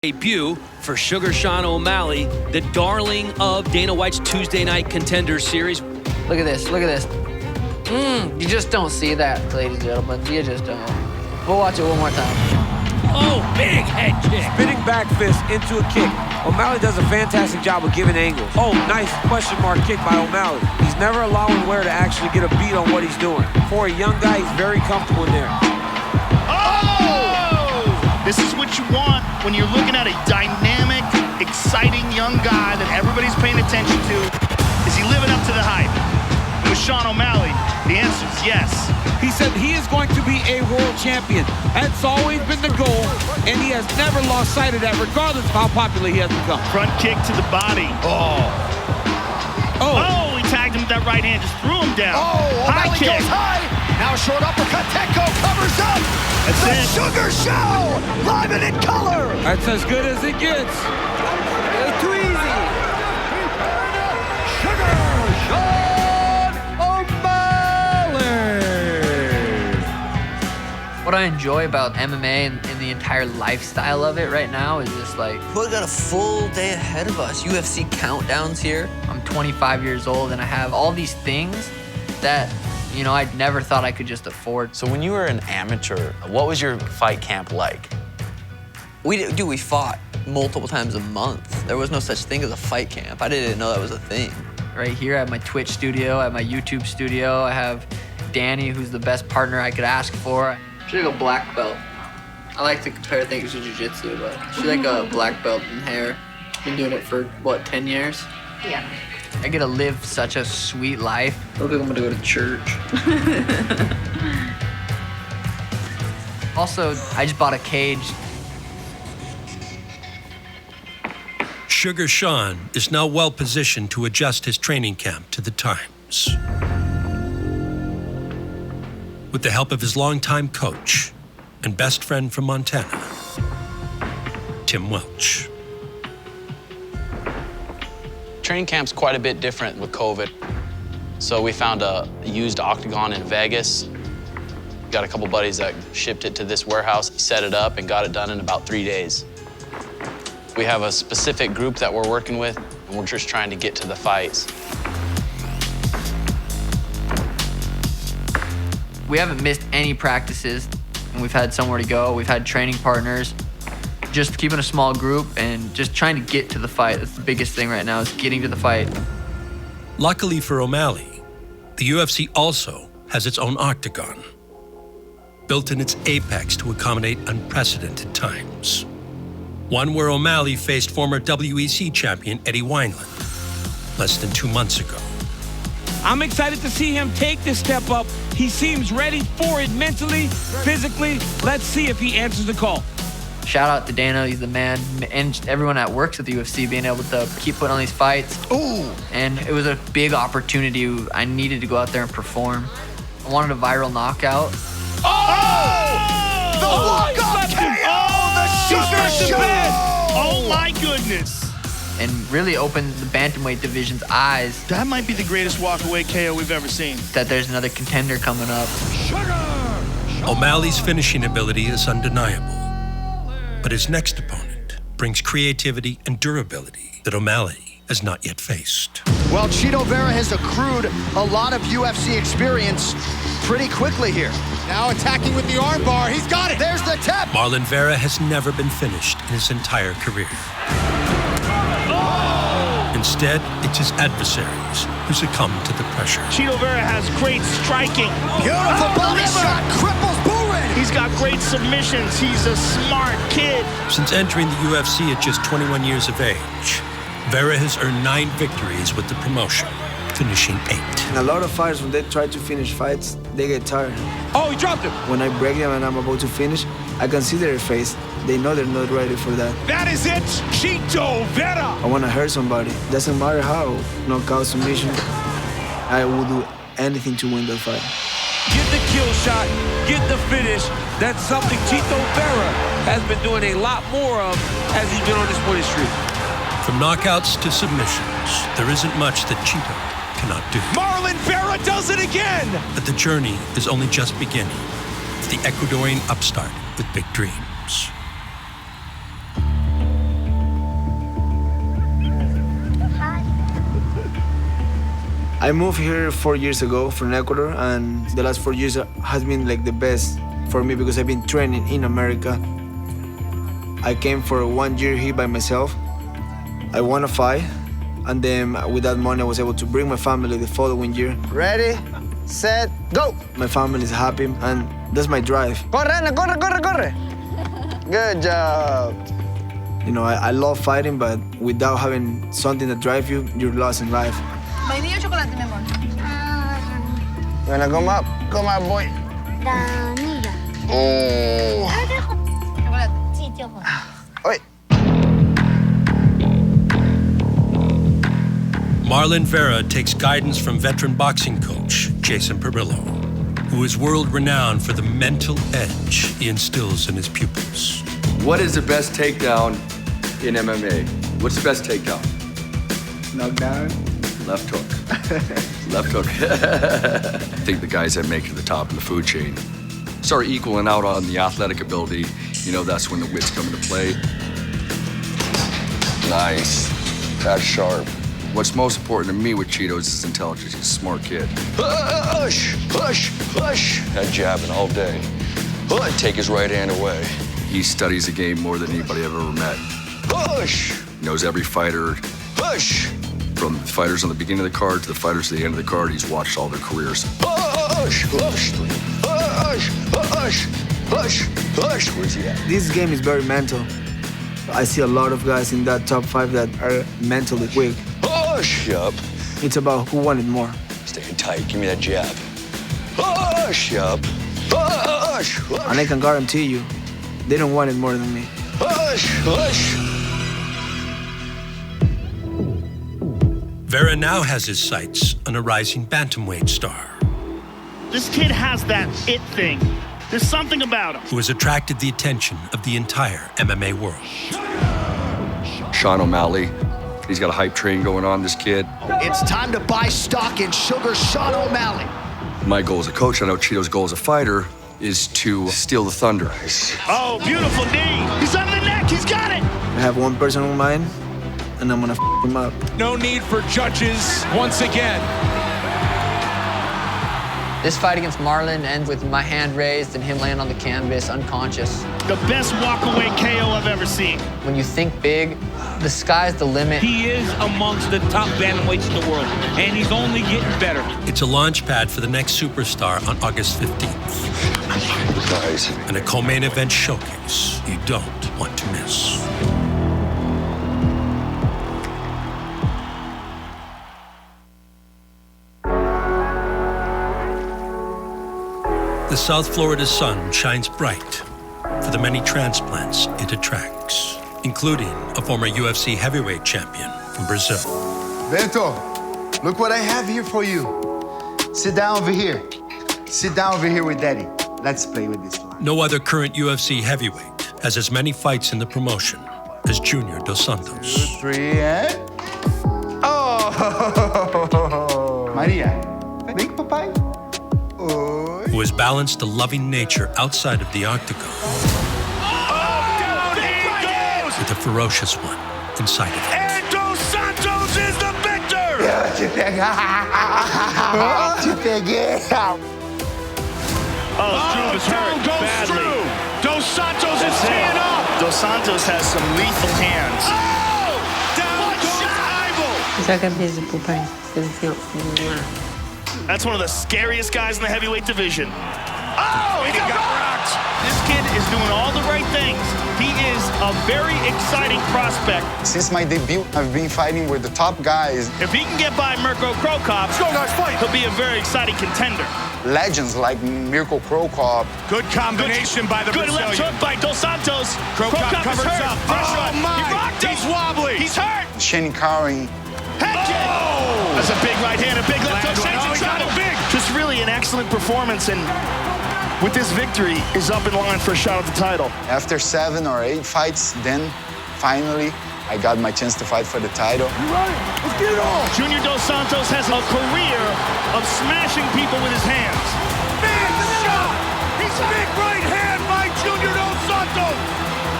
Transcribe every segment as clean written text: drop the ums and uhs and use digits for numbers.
Debut for Sugar Sean O'Malley, the darling of Dana White's Tuesday Night Contender Series. Look at this, look at this. You just don't see that, ladies and gentlemen. You just don't. We'll watch it one more time. Oh, big head kick. Spinning back fist into a kick. O'Malley does a fantastic job of giving angles. Oh, nice question mark kick by O'Malley. He's never allowing Ware to actually get a beat on what he's doing. For a young guy, he's very comfortable in there. This is what you want when you're looking at a dynamic, exciting young guy that everybody's paying attention to. Is he living up to the hype? With Sean O'Malley, the answer is yes. He said he is going to be a world champion. That's always been the goal, and he has never lost sight of that, regardless of how popular he has become. Front kick to the body. Oh, he tagged him with that right hand, just threw him down. High kick. Goes high. Now short uppercut. Tenko covers up. That's the it. Sugar Show, live and in color. That's as good as it gets. It's too easy. Sugar Sean O'Malley. What I enjoy about MMA and the entire lifestyle of it right now is just like, we got a full day ahead of us. UFC countdowns here. I'm 25 years old and I have all these things that, you know, I never thought I could just afford. So when you were an amateur, what was your fight camp like? We fought multiple times a month. There was no such thing as a fight camp. I didn't know that was a thing. Right here, I have my Twitch studio, I have my YouTube studio, I have Danny, who's the best partner I could ask for. She's like a black belt. I like to compare things to jiu-jitsu, but she's like a black belt in hair. Been doing it for, what, 10 years? Yeah. I get to live such a sweet life. I look like I'm gonna go to church. Also, I just bought a cage. Sugar Sean is now well positioned to adjust his training camp to the times. With the help of his longtime coach and best friend from Montana, Tim Welch. Training camp's quite a bit different with COVID. So we found a used octagon in Vegas. Got a couple buddies that shipped it to this warehouse, set it up, and got it done in about 3 days. We have a specific group that we're working with, and we're just trying to get to the fights. We haven't missed any practices, and we've had somewhere to go. We've had training partners. Just keeping a small group and just trying to get to the fight. That's the biggest thing right now, is getting to the fight. Luckily for O'Malley, the UFC also has its own octagon, built in its apex to accommodate unprecedented times. One where O'Malley faced former WEC champion Eddie Wineland less than 2 months ago. I'm excited to see him take this step up. He seems ready for it mentally, physically. Let's see if he answers the call. Shout out to Dana, he's the man, and everyone that works at the UFC being able to keep putting on these fights. Ooh. And it was a big opportunity. I needed to go out there and perform. I wanted a viral knockout. The walk-up KO, the Sugar Show. Oh my goodness. And really opened the bantamweight division's eyes That might be the greatest walk-away KO we've ever seen. that there's another contender coming up. O'Malley's finishing ability is undeniable, but his next opponent brings creativity and durability that O'Malley has not yet faced. Well, Chito Vera has accrued a lot of UFC experience pretty quickly here. Now attacking with the armbar. He's got it. There's the tap. Marlon Vera has never been finished in his entire career. Instead, it's his adversaries who succumb to the pressure. Chito Vera has great striking. Beautiful body shot. Cripples Buren. He's got great submissions. He's a smart kid. Since entering the UFC at just 21 years of age, Vera has earned 9 victories with the promotion, finishing 8. And a lot of fighters, when they try to finish fights, they get tired. Oh, he dropped him. When I break them and I'm about to finish, I can see their face. They know they're not ready for that. That is it, Chito Vera. I want to hurt somebody. Doesn't matter how. Knockout, submission. I will do anything to win that fight. Get the kill shot, get the finish. That's something Chito Vera has been doing a lot more of as he's been on this winning streak. From knockouts to submissions, there isn't much that Chito cannot do. Marlon Vera does it again. But the journey is only just beginning for the Ecuadorian upstart with big dreams. I moved here 4 years ago from Ecuador, and the last 4 years has been like the best for me because I've been training in America. I came for 1 year here by myself. I won a fight, and then with that money I was able to bring my family the following year. Ready, set, go! My family is happy, and that's my drive. Corre, Ana, corre, corre, corre! Good job. You know, I love fighting, but without having something that drives you, you're lost in life. Vainilla o chocolate, mi amor. You wanna come up, boy. Vanilla. Oh. Chocolate. Sí, tío. Oi. Marlon Vera takes guidance from veteran boxing coach Jason Perillo, who is world-renowned for the mental edge he instills in his pupils. What is the best takedown in MMA? What's the best takedown? Knockdown. Left hook. Left hook. I think the guys that make it to the top of the food chain start equaling out on the athletic ability. You know, that's when the wits come into play. Nice. That's sharp. What's most important to me with Cheetos is intelligence. He's a smart kid. Push, push, push. That jabbing all day. Take his right hand away. He studies the game more than anybody I've ever met. Push. He knows every fighter. Push. From the fighters on the beginning of the card to the fighters at the end of the card, he's watched all their careers. Push, push, push, push, push, push. Where's he at? This game is very mental. I see a lot of guys in that top 5 that are mentally weak. Push, yup. It's about who wanted more. Staying tight, give me that jab. Push, yup. Push, push. And I can guarantee you, they don't want it more than me. Push, push. Vera now has his sights on a rising bantamweight star This kid has that it thing. There's something about him. who has attracted the attention of the entire MMA world. Sean O'Malley. He's got a hype train going on, this kid. It's time to buy stock in Sugar Sean O'Malley. My goal as a coach, I know Cheeto's goal as a fighter, is to steal the thunder. Oh, beautiful knee. He's on the neck. He's got it. I have one person in mind, and I'm gonna him up. No need for judges once again. This fight against Marlon ends with my hand raised and him laying on the canvas, unconscious. The best walk-away KO I've ever seen. When you think big, the sky's the limit. He is amongst the top bantamweights in the world, and he's only getting better. It's a launch pad for the next superstar on August 15th, Guys. and a co-main event showcase you don't want to miss. The South Florida sun shines bright for the many transplants it attracts, including a former UFC heavyweight champion from Brazil. Bento, look what I have here for you. Sit down over here. Sit down over here with Daddy. Let's play with this one. No other current UFC heavyweight has as many fights in the promotion as Junior Dos Santos. 2, 3, and... Oh! Maria, vem, papai. Oi. Who has balanced a loving nature outside of the octagon with a ferocious one inside of it. And Dos Santos is the victor! Te peguei. Oh, Struve is hurt badly. Dos Santos is teeing up. Dos Santos has some lethal hands. Oh! Down goes Ivo. Joga beijo pro pai. That's one of the scariest guys in the heavyweight division. Oh, he got rocked. This kid is doing all the right things. He is a very exciting prospect. Since my debut, I've been fighting with the top guys. If he can get by Mirko Cro Cop, he'll be a very exciting contender. Legends like Mirko Cro Cop. Good combination by the Good left Brazilian. hook by Dos Santos. Cro Cop is covers hurt. up. Pressure. Oh, my. He rocked him. He's wobbly. He's hurt. Shane Carey. Head kick. Oh! That's a big right hand, a big left hook. Landed. Shane's in Oh, he got trouble. it big. Just really an excellent performance, and with this victory, is up in line for a shot at the title. After 7 or 8 fights, then finally, I got my chance to fight for the title. Let's get it on. Junior Dos Santos has a career of smashing people with his hands. Big shot. He's big right hand by Junior Dos Santos.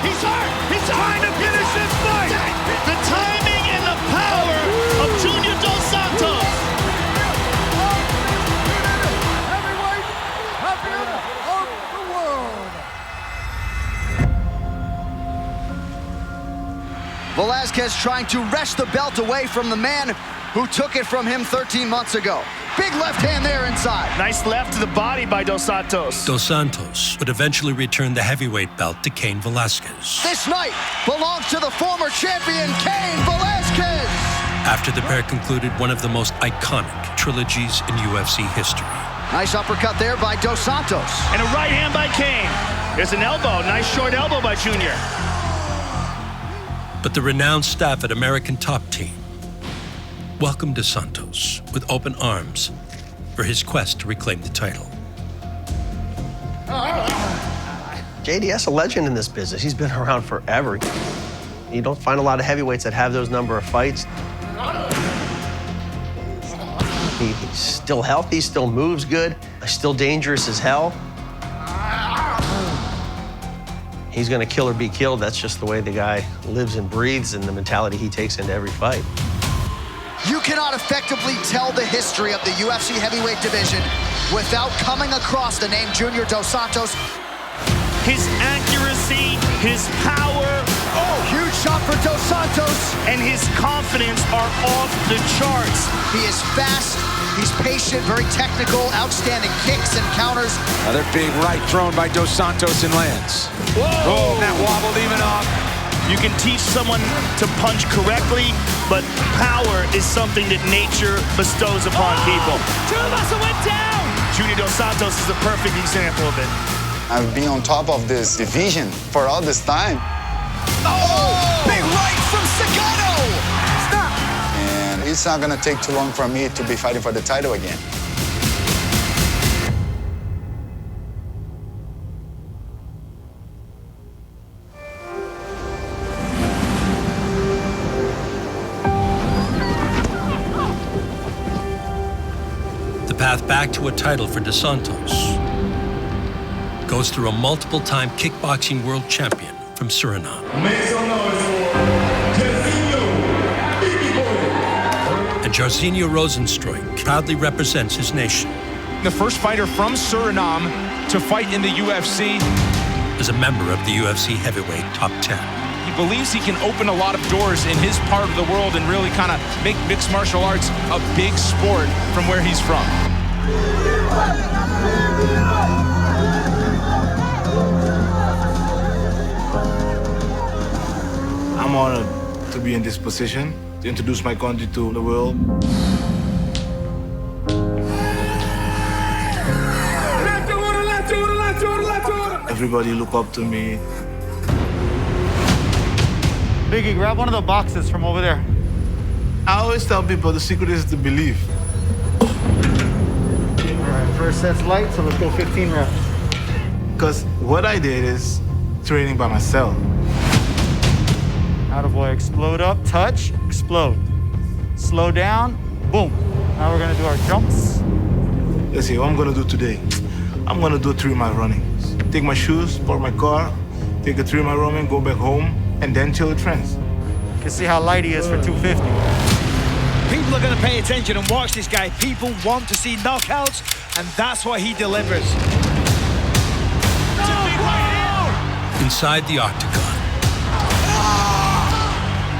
He's hurt. He's trying to finish this fight. The timing and the power of Junior Dos Santos. Velasquez trying to wrest the belt away from the man who took it from him 13 months ago. Big left hand there inside. Nice left to the body by Dos Santos. Dos Santos would eventually return the heavyweight belt to Cain Velasquez. This night belongs to the former champion, Cain Velasquez. After the pair concluded one of the most iconic trilogies in UFC history. Nice uppercut there by Dos Santos. And a right hand by Cain. There's an elbow. Nice short elbow by Junior. But the renowned staff at American Top Team welcomed Dos Santos with open arms for his quest to reclaim the title. JDS a legend in this business. He's been around forever. You don't find a lot of heavyweights that have those number of fights. He's still healthy, still moves good, still dangerous as hell. He's gonna kill or be killed. That's just the way the guy lives and breathes and the mentality he takes into every fight. You cannot effectively tell the history of the UFC heavyweight division without coming across the name Junior Dos Santos. His accuracy, his power. Oh, huge shot for Dos Santos. And his confidence are off the charts. He is fast, he's patient, very technical, outstanding kicks and counters. Another big right thrown by Dos Santos and lands. Whoa! Oh, that wobbled even off. You can teach someone to punch correctly, but power is something that nature bestows upon people. Tuivasa went down! Junior Dos Santos is a perfect example of it. I've been on top of this division for all this time. Oh! Big right from Sagano! Stop! And it's not gonna take too long for me to be fighting for the title again. The path back to a title for Dos Santos goes through a multiple-time kickboxing world champion from Suriname. And Jairzinho Rozenstruik proudly represents his nation. The first fighter from Suriname to fight in the UFC. As a member of the UFC heavyweight top 10. He believes he can open a lot of doors in his part of the world and really kind of make mixed martial arts a big sport from where he's from. I'm honored to be in this position, to introduce my country to the world. Everybody look up to me. Biggie, grab one of the boxes from over there. I always tell people the secret is to believe. All right, first set's light, so let's go 15 reps. Because what I did is training by myself. Attaboy, explode up, touch, explode. Slow down, boom. Now we're gonna do our jumps. Let's see, what I'm gonna do today. I'm gonna do 3 mile running. Take my shoes, park my car, take a 3 mile running, go back home, and then chill with friends. You can see how light he is for 250. People are going to pay attention and watch this guy. People want to see knockouts, and that's what he delivers. Inside the octagon,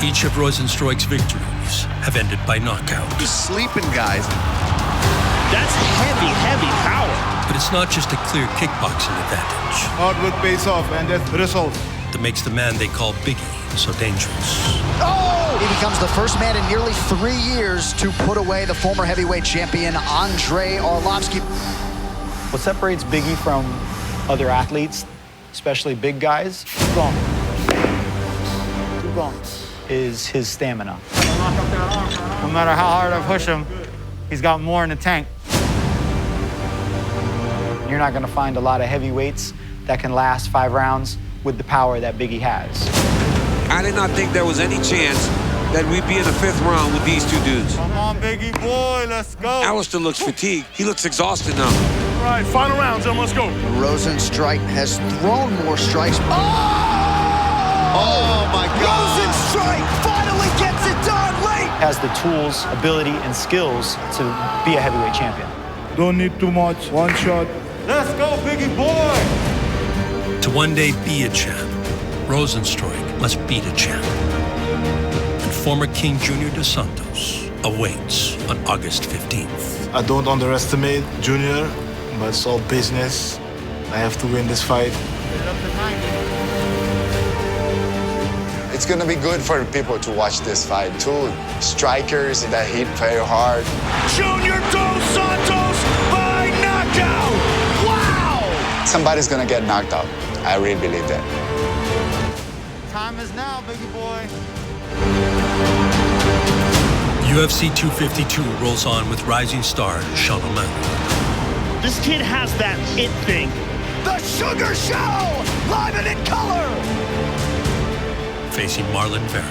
each of Rozenstruik's victories have ended by knockout. He's sleeping, guys. That's heavy, heavy power. But it's not just a clear kickboxing advantage. Hard work pays off, and that's the result. That makes the man they call Biggie so dangerous. Oh! He becomes the first man in nearly 3 years to put away the former heavyweight champion, Andrei Arlovski. What separates Biggie from other athletes, especially big guys, is his stamina. No matter how hard I push him, he's got more in the tank. You're not going to find a lot of heavyweights that can last 5 rounds with the power that Biggie has. I did not think there was any chance that we'd be in the 5th round with these 2 dudes. Come on, Biggie boy, let's go. Alistair looks fatigued. He looks exhausted now. All right, final rounds, and let's go. Rozenstruik has thrown more strikes. Oh my God! Rozenstruik finally gets it done late. Has the tools, ability, and skills to be a heavyweight champion. Don't need too much, 1 shot. Let's go, Biggie boy. To one day be a champ, Rozenstruik must beat a champ. and former King Jr. de Santos awaits on August 15th. I don't underestimate Junior, but it's all business. I have to win this fight. It's gonna be good for people to watch this fight. Two strikers that hit very hard. Junior dos Santos by knockout! Wow! Somebody's gonna get knocked out. I really believe that. Time is now, biggie boy. UFC 252 rolls on with rising star Sean O'Malley. This kid has that it thing. The Sugar Show, live and in color. Facing Marlon Vera.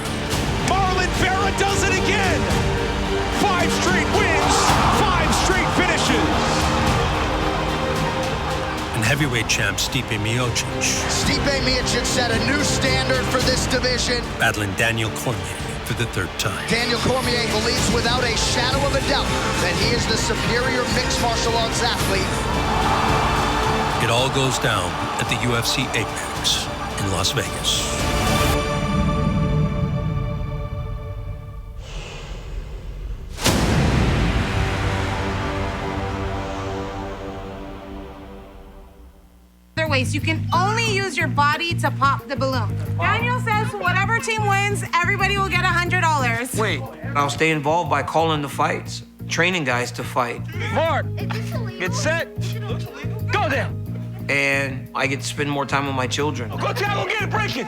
Marlon Vera does it again. 5 straight wins, 5 straight finishes. And heavyweight champ Stipe Miocic. Stipe Miocic set a new standard for this division. Battling Daniel Cormier for the 3rd time. Daniel Cormier believes without a shadow of a doubt that he is the superior mixed martial arts athlete. It all goes down at the UFC Apex in Las Vegas. Ways. You can only use your body to pop the balloon. Daniel says whatever team wins, everybody will get $100. Wait, I'll stay involved by calling the fights, training guys to fight. Mark, get set, go there. And I get to spend more time with my children. Go, Thiago, get it, break it.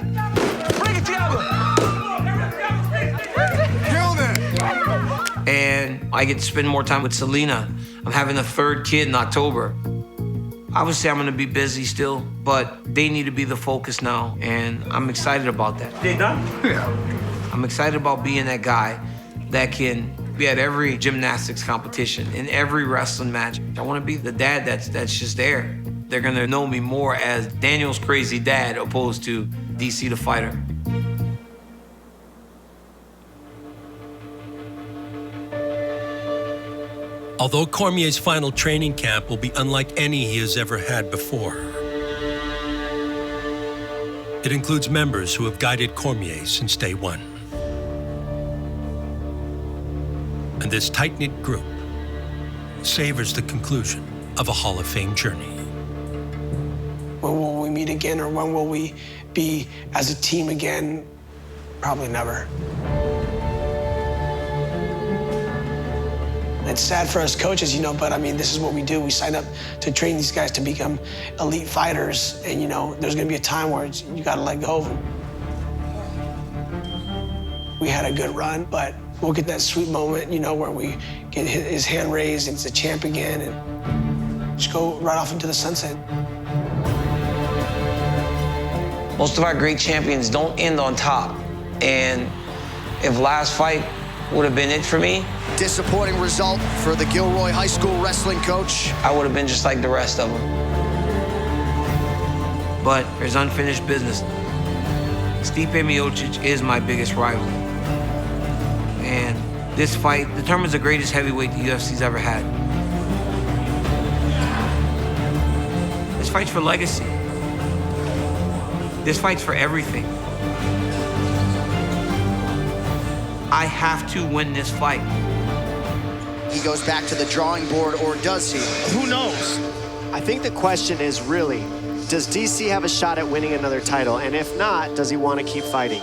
Break it, Thiago. Kill them. And I get to spend more time with Selena. I'm having a 3rd kid in October. Obviously, I'm gonna be busy still, but they need to be the focus now, and I'm excited about that. They done? Yeah. I'm excited about being that guy that can be at every gymnastics competition, in every wrestling match. I wanna be the dad that's just there. They're gonna know me more as Daniel's crazy dad opposed to DC the fighter. Although Cormier's final training camp will be unlike any he has ever had before. It includes members who have guided Cormier since day one. And this tight-knit group savors the conclusion of a Hall of Fame journey. When will we meet again, or when will we be as a team again? Probably never. It's sad for us coaches, you know, but I mean, this is what we do. We sign up to train these guys to become elite fighters, and you know, there's gonna be a time where you gotta let go of them. We had a good run, but we'll get that sweet moment, you know, where we get his hand raised and it's a champ again, and just go right off into the sunset. Most of our great champions don't end on top, and if last fight would have been it for me. Disappointing result for the Gilroy High School wrestling coach. I would have been just like the rest of them. But there's unfinished business. Stipe Miocic is my biggest rival. And this fight determines the greatest heavyweight the UFC's ever had. This fight's for legacy. This fight's for everything. I have to win this fight. He goes back to the drawing board, or does he? Who knows? I think the question is really, does DC have a shot at winning another title? And if not, does he want to keep fighting?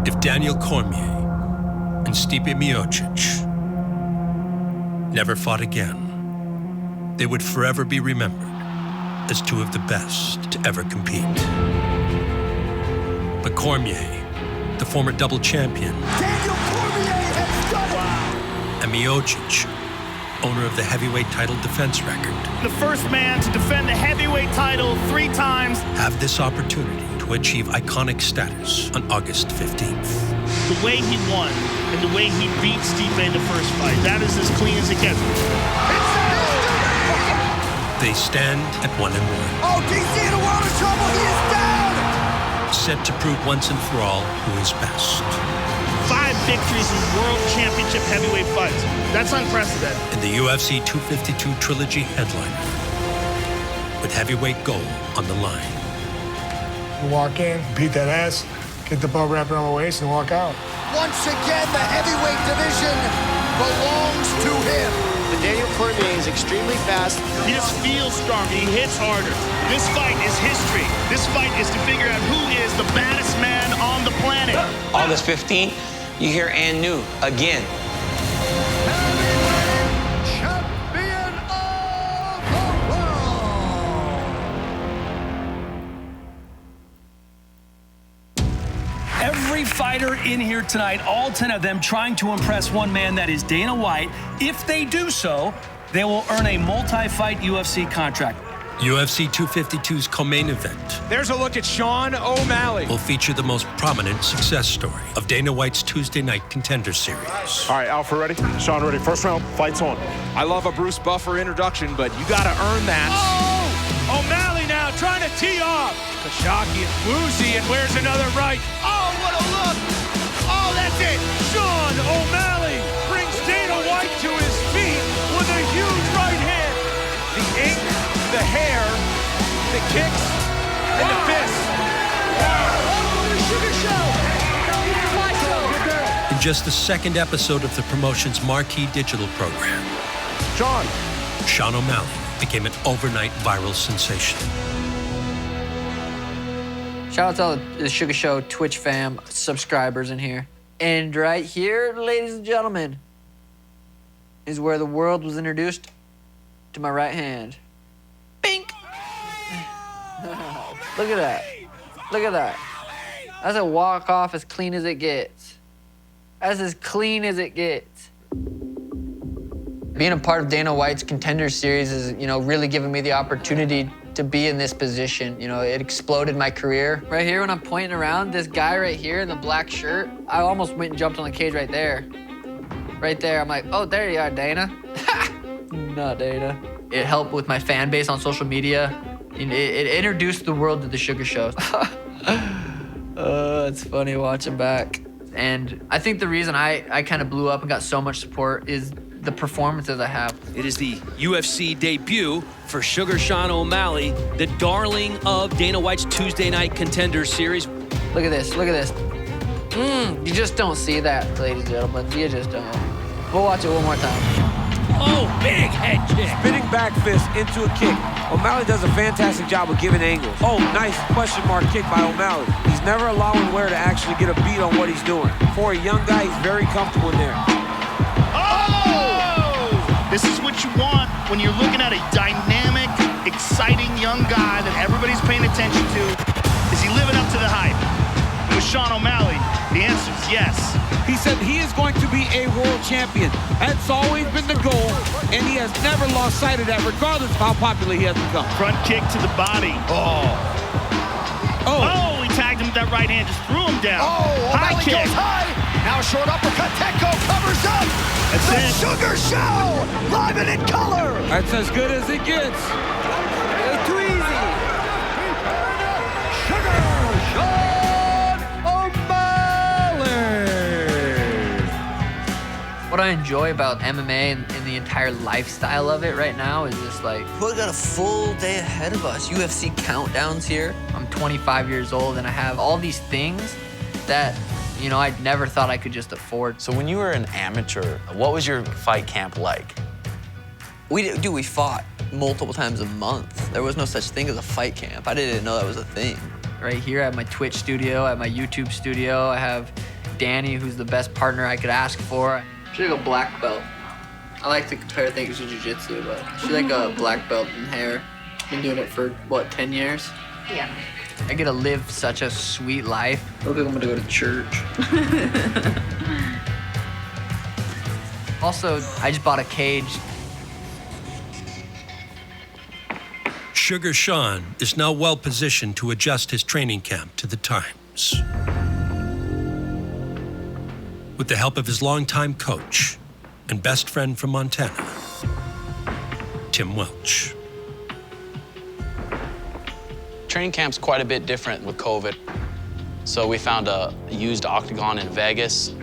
If Daniel Cormier and Stipe Miocic never fought again, they would forever be remembered as two of the best to ever compete. But Cormier, the former double champion, Daniel Cormier has done it! and Miocic, owner of the heavyweight title defense record, The first man to defend the heavyweight title 3 times. have this opportunity to achieve iconic status on August 15th. The way he won and the way he beat Stipe in the first fight, that is as clean as it gets. They stand at 1-1. Oh, DC in a world of trouble, he is down! Set to prove once and for all who is best. 5 victories in world championship heavyweight fights. That's unprecedented. In the UFC 252 Trilogy headliner, with heavyweight gold on the line. You walk in, beat that ass, get the belt wrapped around my waist, and walk out. Once again, the heavyweight division belongs to him. The Daniel Cormier is extremely fast. He just feels stronger. He hits harder. This fight is history. This fight is to figure out who is the baddest man on the planet. August 15th, you hear and new again. Every fighter in here tonight, all 10 of them trying to impress one man, that is Dana White. If they do so, they will earn a multi-fight UFC contract. UFC 252's co-main event There's a look at Sean O'Malley. will feature the most prominent success story of Dana White's Tuesday Night Contender Series. All right, Alpha ready? Sean ready. First round, fight's on. I love a Bruce Buffer introduction, but you got to earn that. Oh! O'Malley now trying to tee off. Kashaki and Boozy, and where's another right? Oh, what a look! Oh, that's it! Sean O'Malley brings Dana White to his feet with a huge right hand. The ink, the hair, the kicks, and the fists. In just the second episode of the promotion's marquee digital program, Sean O'Malley became an overnight viral sensation. Shout out to all the Sugar Show Twitch fam subscribers in here. And right here, ladies and gentlemen, is where the world was introduced to my right hand. Bink! Look at that. Look at that. That's a walk-off as clean as it gets. That's as clean as it gets. Being a part of Dana White's Contender Series is, really giving me the opportunity to be in this position. It exploded my career. Right here, when I'm pointing around, this guy right here in the black shirt, I almost went and jumped on the cage right there. Right there, I'm like, oh, there you are, Dana. Not Dana. It helped with my fan base on social media. It introduced the world to the Sugar Show. It's funny watching back. And I think the reason I kind of blew up and got so much support is the performances I have. It is the UFC debut for Sugar Sean O'Malley, the darling of Dana White's Tuesday Night Contender Series. Look at this, look at this. You just don't see that, ladies and gentlemen. You just don't. We'll watch it one more time. Oh, big head kick. Spinning back fist into a kick. O'Malley does a fantastic job of giving angles. Oh, nice question mark kick by O'Malley. He's never allowing Ware to actually get a beat on what he's doing. For a young guy, he's very comfortable in there. This is what you want when you're looking at a dynamic, exciting young guy that everybody's paying attention to. Is he living up to the hype? With Sean O'Malley, the answer is yes. He said he is going to be a world champion. That's always been the goal, and he has never lost sight of that, regardless of how popular he has become. Front kick to the body. Oh, he tagged him with that right hand, just threw him down. High O'Malley kick. goes high. Now a short uppercut. Tecco covers up. That's the it. Sugar Show, live and in color. That's as good as it gets. It's too easy. Sugar Sean O'Malley. What I enjoy about MMA and the entire lifestyle of it right now is just like, we got a full day ahead of us. UFC countdowns here. I'm 25 years old and I have all these things that I never thought I could just afford. So when you were an amateur, what was your fight camp like? We fought multiple times a month. There was no such thing as a fight camp. I didn't know that was a thing. Right here, I have my Twitch studio, I have my YouTube studio, I have Danny, who's the best partner I could ask for. She's like a black belt. I like to compare things to jiu-jitsu, but she's like a black belt in hair. Been doing it for, 10 years? Yeah. I get to live such a sweet life. Look like I'm gonna go to church. Also, I just bought a cage. Sugar Sean is now well positioned to adjust his training camp to the times. With the help of his longtime coach and best friend from Montana, Tim Welch. Training camp's quite a bit different with COVID. So we found a used octagon in Vegas.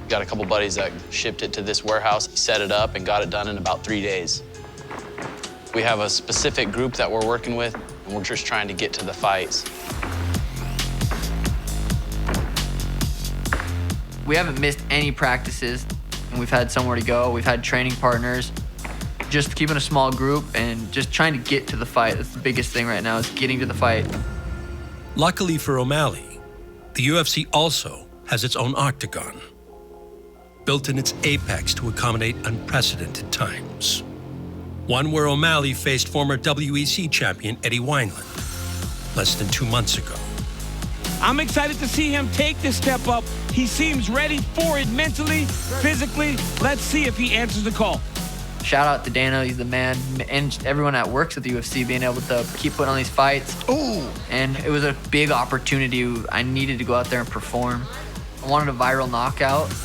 Got a couple buddies that shipped it to this warehouse, set it up, and got it done in about 3 days. We have a specific group that we're working with, and we're just trying to get to the fights. We haven't missed any practices, and we've had somewhere to go. We've had training partners. Just keeping a small group and just trying to get to the fight. That's the biggest thing right now, is getting to the fight. Luckily for O'Malley, the UFC also has its own octagon, built in its apex to accommodate unprecedented times. One where O'Malley faced former WEC champion Eddie Wineland less than 2 months ago. I'm excited to see him take this step up. He seems ready for it mentally, physically. Let's see if he answers the call. Shout out to Dana, he's the man, and everyone that works at the UFC being able to keep putting on these fights. Ooh! And it was a big opportunity. I needed to go out there and perform. I wanted a viral knockout. The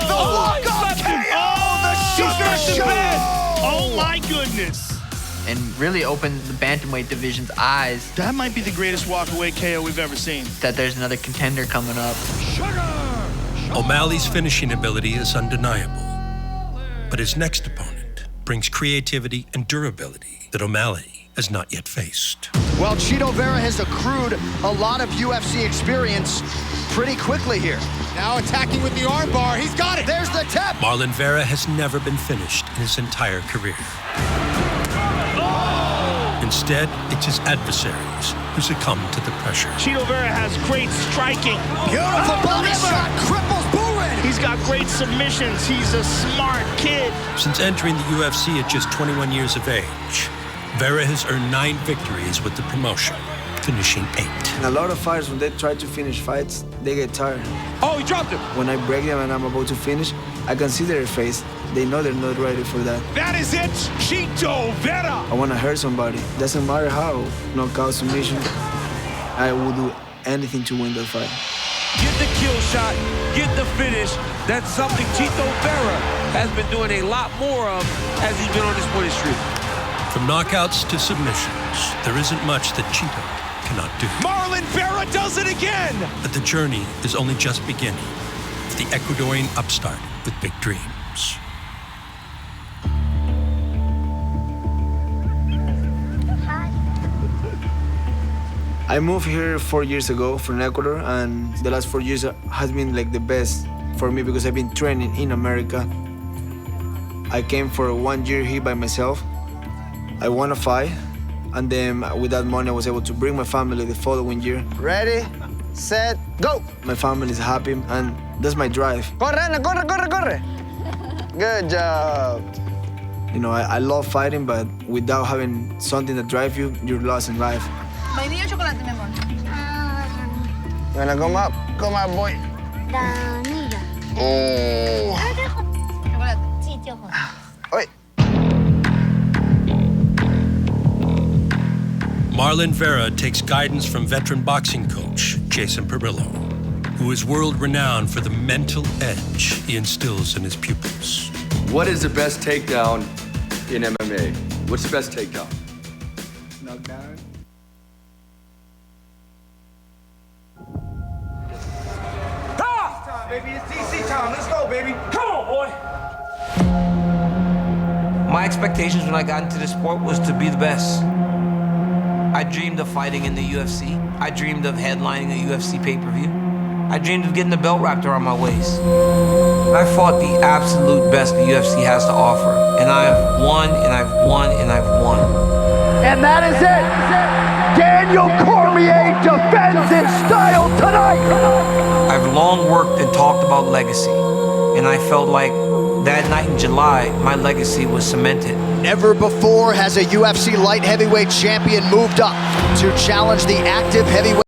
walk-off KO! The sugar show! Oh my goodness. And really opened the bantamweight division's eyes. That might be the greatest walk-away KO we've ever seen. That there's another contender coming up. O'Malley's finishing ability is undeniable, but his next opponent brings creativity and durability that O'Malley has not yet faced. Well, Chito Vera has accrued a lot of UFC experience pretty quickly here. Now attacking with the armbar. He's got it. There's the tap. Marlon Vera has never been finished in his entire career. Instead, it's his adversaries who succumb to the pressure. Chito Vera has great striking. Beautiful body shot, cripples Buren. He's got great submissions. He's a smart kid. Since entering the UFC at just 21 years of age, Vera has earned 9 victories with the promotion, finishing 8. And a lot of fighters, when they try to finish fights, they get tired. Oh, he dropped him. When I break them and I'm about to finish, I can see their face. They know they're not ready for that. That is it, Chito Vera. I want to hurt somebody. Doesn't matter how, knockout, submission. I will do anything to win the fight. Get the kill shot, get the finish. That's something Chito Vera has been doing a lot more of as he's been on this winning streak. From knockouts to submissions, there isn't much that Chito cannot do. Marlon Vera does it again! But the journey is only just beginning for the Ecuadorian upstart with big dreams. I moved here 4 years ago from Ecuador, and the last 4 years has been like the best for me because I've been training in America. I came for 1 year here by myself. I won a fight, and then with that money I was able to bring my family the following year. Ready, set, go! My family is happy, and that's my drive. Corre, corre, corre, corre! Good job. You know, I love fighting, but without having something that drives you, you're lost in life. Vainilla o chocolate, mi amor. Wanna come up, boy. Vainilla. Oh. Chocolate. Sí, tío Juan. Oi. Marlon Vera takes guidance from veteran boxing coach Jason Perillo, who is world-renowned for the mental edge he instills in his pupils. What is the best takedown in MMA? What's the best takedown? Knockdown. Baby, it's DC time. Let's go, baby. Come on, boy. My expectations when I got into this sport was to be the best. I dreamed of fighting in the UFC. I dreamed of headlining a UFC pay-per-view. I dreamed of getting the belt wrapped around my waist. I fought the absolute best the UFC has to offer. And I've won, and I've won, and I've won. And that is it! Daniel Cormier defends his style tonight! I've long worked and talked about legacy, and I felt like that night in July, my legacy was cemented. Never before has a UFC light heavyweight champion moved up to challenge the active heavyweight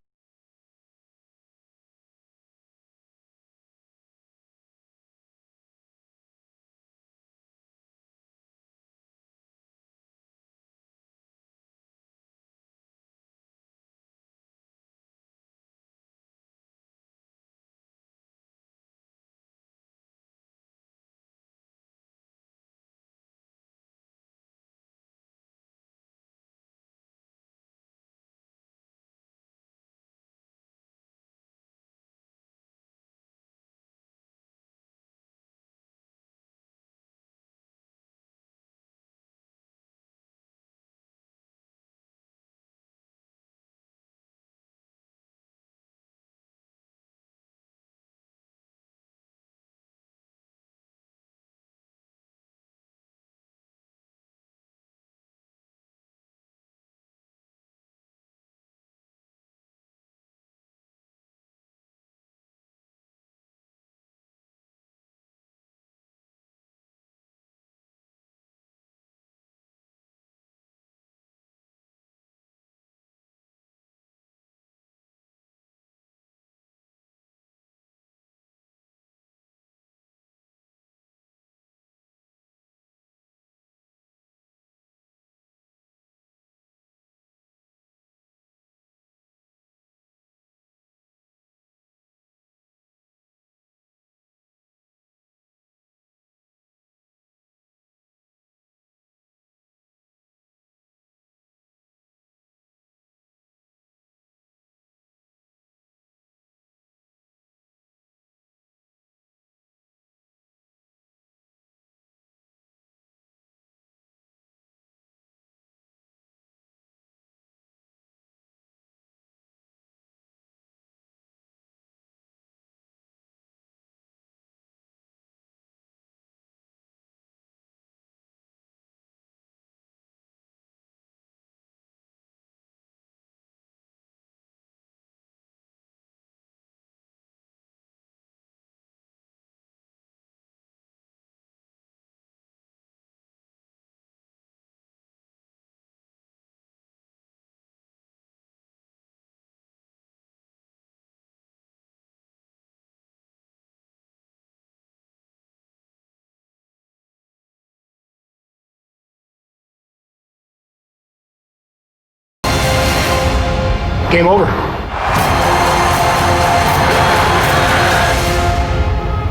Game over.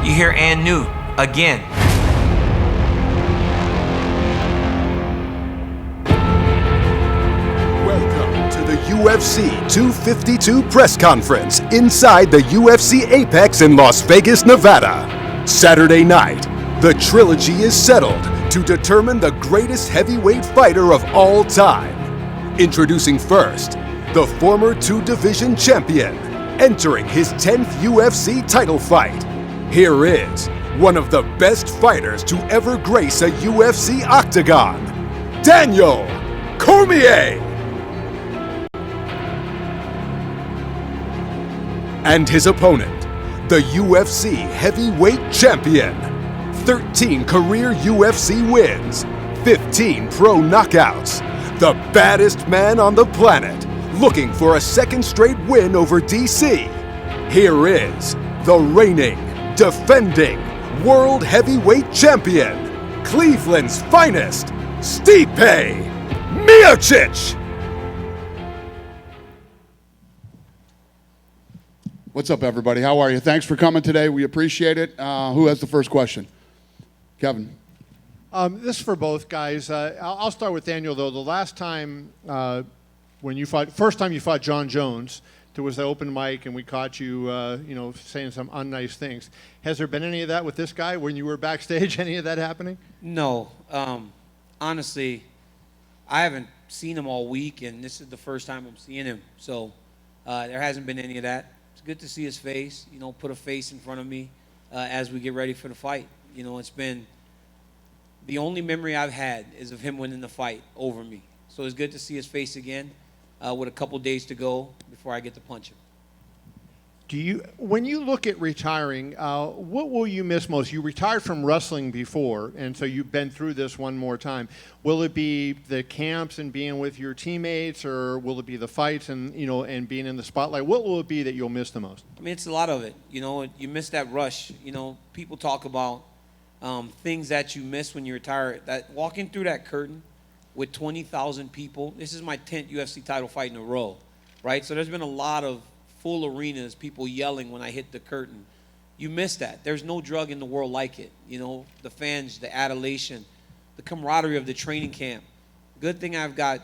You hear and new again. Welcome to the UFC 252 press conference inside the UFC Apex in Las Vegas, Nevada. Saturday night, the trilogy is settled to determine the greatest heavyweight fighter of all time. Introducing first, the former two-division champion, entering his 10th UFC title fight. Here is one of the best fighters to ever grace a UFC octagon, Daniel Cormier. And his opponent, the UFC heavyweight champion, 13 career UFC wins, 15 pro knockouts, the baddest man on the planet, looking for a second straight win over DC. Here is the reigning, defending world heavyweight champion, Cleveland's finest, Stipe Miocic. What's up, everybody? How are you? Thanks for coming today. We appreciate it. Who has the first question? Kevin. This is for both guys. I'll start with Daniel, though. The last time when you fought, first time you fought John Jones, there was the open mic, and we caught you, saying some unnice things. Has there been any of that with this guy when you were backstage? Any of that happening? No. Honestly, I haven't seen him all week, and this is the first time I'm seeing him. So there hasn't been any of that. It's good to see his face, put a face in front of me as we get ready for the fight. It's been the only memory I've had is of him winning the fight over me. So it's good to see his face again with a couple days to go before I get to punch him. When you look at retiring, what will you miss most? You retired from wrestling before, and so you've been through this one more time. Will it be the camps and being with your teammates, or will it be the fights and and being in the spotlight? What will it be that you'll miss the most? I mean, it's a lot of it. You miss that rush. People talk about things that you miss when you retire. That walking through that curtain with 20,000 people. This is my 10th UFC title fight in a row, right? So there's been a lot of full arenas, people yelling when I hit the curtain. You miss that. There's no drug in the world like it. The fans, the adulation, the camaraderie of the training camp. Good thing I've got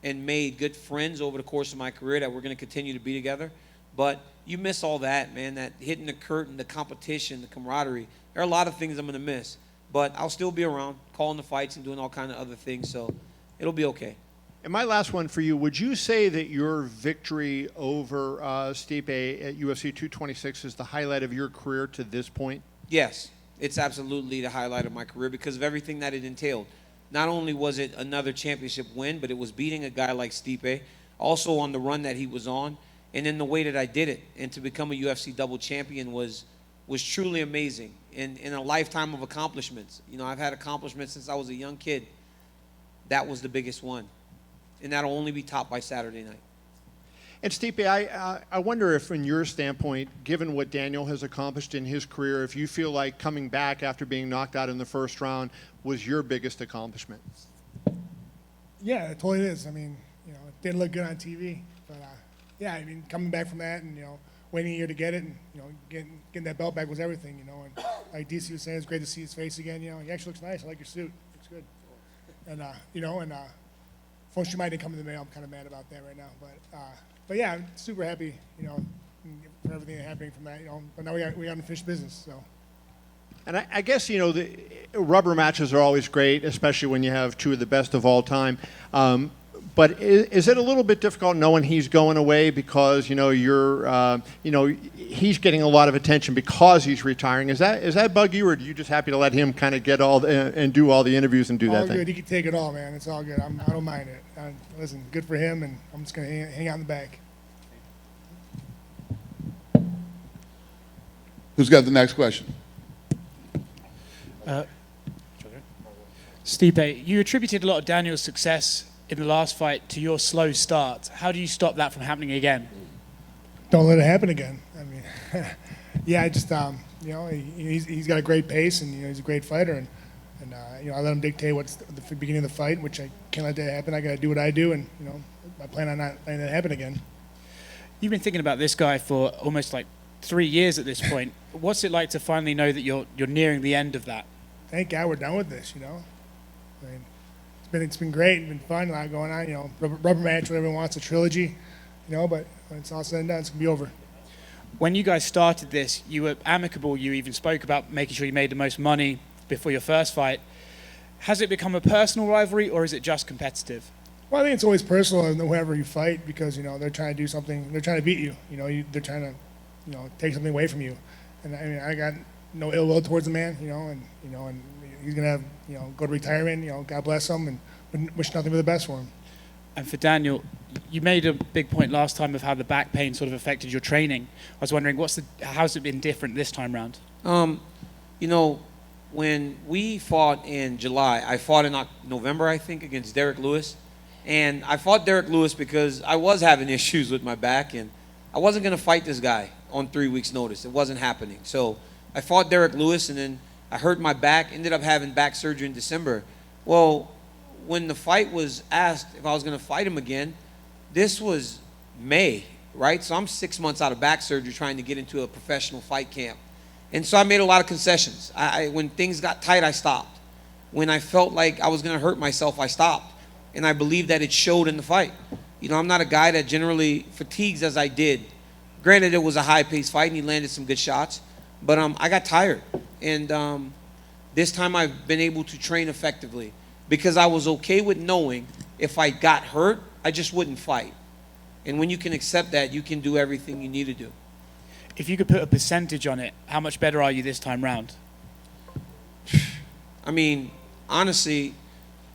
and made good friends over the course of my career that we're going to continue to be together. But you miss all that, man, that hitting the curtain, the competition, the camaraderie. There are a lot of things I'm going to miss. But I'll still be around, calling the fights and doing all kind of other things. So it'll be okay. And my last one for you, would you say that your victory over Stipe at UFC 226 is the highlight of your career to this point? Yes, it's absolutely the highlight of my career because of everything that it entailed. Not only was it another championship win, but it was beating a guy like Stipe, also on the run that he was on, and in the way that I did it. And to become a UFC double champion was truly amazing and in a lifetime of accomplishments. I've had accomplishments since I was a young kid. That was the biggest one. And that'll only be topped by Saturday night. And Stipe, I wonder if, from your standpoint, given what Daniel has accomplished in his career, if you feel like coming back after being knocked out in the first round was your biggest accomplishment. Yeah, it totally is. I mean, it didn't look good on TV, but yeah, I mean, coming back from that and waiting a year to get it and getting that belt back was everything. And like DC was saying, it's great to see his face again. He actually looks nice. I like your suit. Looks good. And Unfortunately, you might didn't come in the mail. I'm kind of mad about that right now, but yeah, I'm super happy, for everything happening from that, But now we got unfinished business, so. And I guess the rubber matches are always great, especially when you have two of the best of all time. But is it a little bit difficult knowing he's going away because you're he's getting a lot of attention because he's retiring? Is that bug you, or are you just happy to let him kind of get and do all the interviews and do that thing? All good. He can take it all, man. It's all good. I don't mind it. Listen, good for him, and I'm just gonna hang out in the back. Who's got the next question? Stipe, you attributed a lot of Daniel's success in the last fight to your slow start. How do you stop that from happening again? Don't let it happen again. I mean, yeah, I just he's got a great pace, and he's a great fighter, and I let him dictate what's the beginning of the fight, which I can't let that happen. I got to do what I do, and I plan on not letting that happen again. You've been thinking about this guy for almost like 3 years at this point. What's it like to finally know that you're nearing the end of that? Thank God we're done with this, I mean, it's been great. It's been fun. A lot going on, rubber match, whatever everyone wants, a trilogy, but when it's all said and done, it's going to be over. When you guys started this, you were amicable. You even spoke about making sure you made the most money before your first fight. Has it become a personal rivalry, or is it just competitive? Well, I think it's always personal whoever you fight because, they're trying to do something. They're trying to beat you. They're trying to, take something away from you. And I mean, I got no ill will towards the man, and he's going to have, go to retirement, God bless him, and wish nothing but the best for him. And for Daniel, you made a big point last time of how the back pain sort of affected your training. I was wondering, how's it been different this time around? When we fought in July, I fought in November, I think, against Derek Lewis. And I fought Derek Lewis because I was having issues with my back, and I wasn't going to fight this guy on 3 weeks' notice. It wasn't happening. So I fought Derek Lewis, and then I hurt my back, ended up having back surgery in December. Well, when the fight was asked if I was going to fight him again, this was May, right? So I'm 6 months out of back surgery trying to get into a professional fight camp. And so I made a lot of concessions. When things got tight, I stopped. When I felt like I was going to hurt myself, I stopped. And I believe that it showed in the fight. I'm not a guy that generally fatigues as I did. Granted, it was a high-paced fight, and he landed some good shots. But I got tired. And this time I've been able to train effectively because I was okay with knowing if I got hurt, I just wouldn't fight. And when you can accept that, you can do everything you need to do. If you could put a percentage on it, how much better are you this time round? I mean, honestly,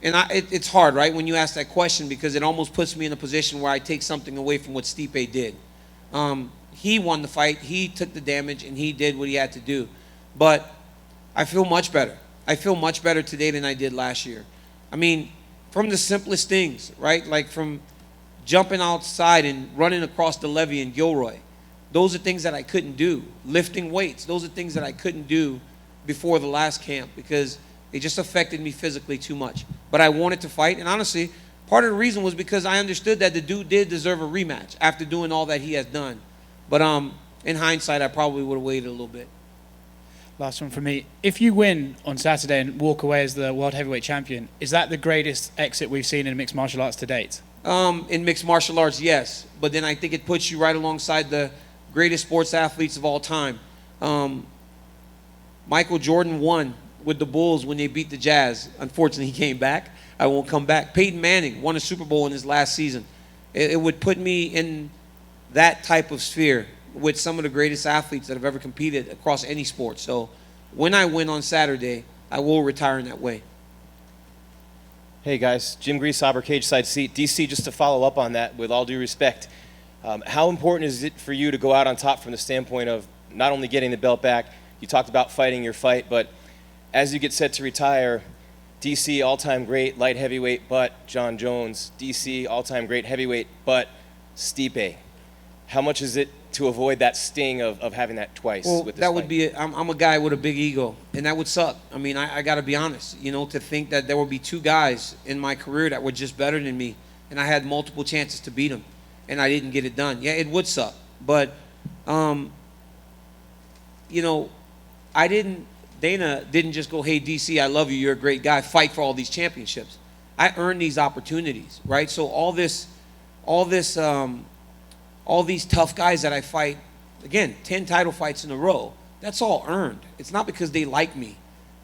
and it's hard, right, when you ask that question because it almost puts me in a position where I take something away from what Stipe did. He won the fight, he took the damage, and he did what he had to do. But I feel much better. I feel much better today than I did last year. I mean, from the simplest things, right, like from jumping outside and running across the levee in Gilroy. Those are things that I couldn't do. Lifting weights, those are things that I couldn't do before the last camp because it just affected me physically too much. But I wanted to fight, and honestly, part of the reason was because I understood that the dude did deserve a rematch after doing all that he has done. But in hindsight, I probably would have waited a little bit. Last one for me. If you win on Saturday and walk away as the world heavyweight champion, is that the greatest exit we've seen in mixed martial arts to date? In mixed martial arts, yes. But then I think it puts you right alongside the greatest sports athletes of all time. Michael Jordan won with the Bulls when they beat the Jazz. Unfortunately, he came back. I won't come back. Peyton Manning won a Super Bowl in his last season. It would put me in that type of sphere with some of the greatest athletes that have ever competed across any sport. So when I win on Saturday, I will retire in that way. Hey guys, Jim Greasehopper, cage side seat. DC, just to follow up on that, with all due respect, how important is it for you to go out on top from the standpoint of not only getting the belt back, you talked about fighting your fight, but as you get set to retire, DC all-time great light heavyweight, but John Jones, DC all-time great heavyweight, but Stipe. How much is it to avoid that sting of having that twice with this that fight? would be, I'm a guy with a big ego, and that would suck. I mean, I got to be honest, to think that there would be two guys in my career that were just better than me, and I had multiple chances to beat them, and I didn't get it done. Yeah, it would suck, but, Dana didn't just go, hey, DC, I love you, you're a great guy, fight for all these championships. I earned these opportunities, right? So all these tough guys that I fight, again, 10 title fights in a row, that's all earned. It's not because they like me.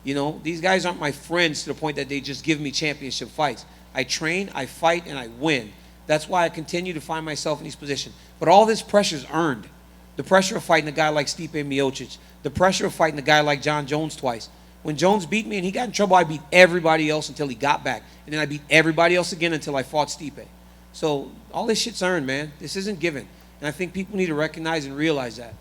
These guys aren't my friends to the point that they just give me championship fights. I train, I fight, and I win. That's why I continue to find myself in these positions. But all this pressure is earned. The pressure of fighting a guy like Stipe Miocic, the pressure of fighting a guy like John Jones twice. When Jones beat me and he got in trouble, I beat everybody else until he got back. And then I beat everybody else again until I fought Stipe. So all this shit's earned, man. This isn't given. And I think people need to recognize and realize that.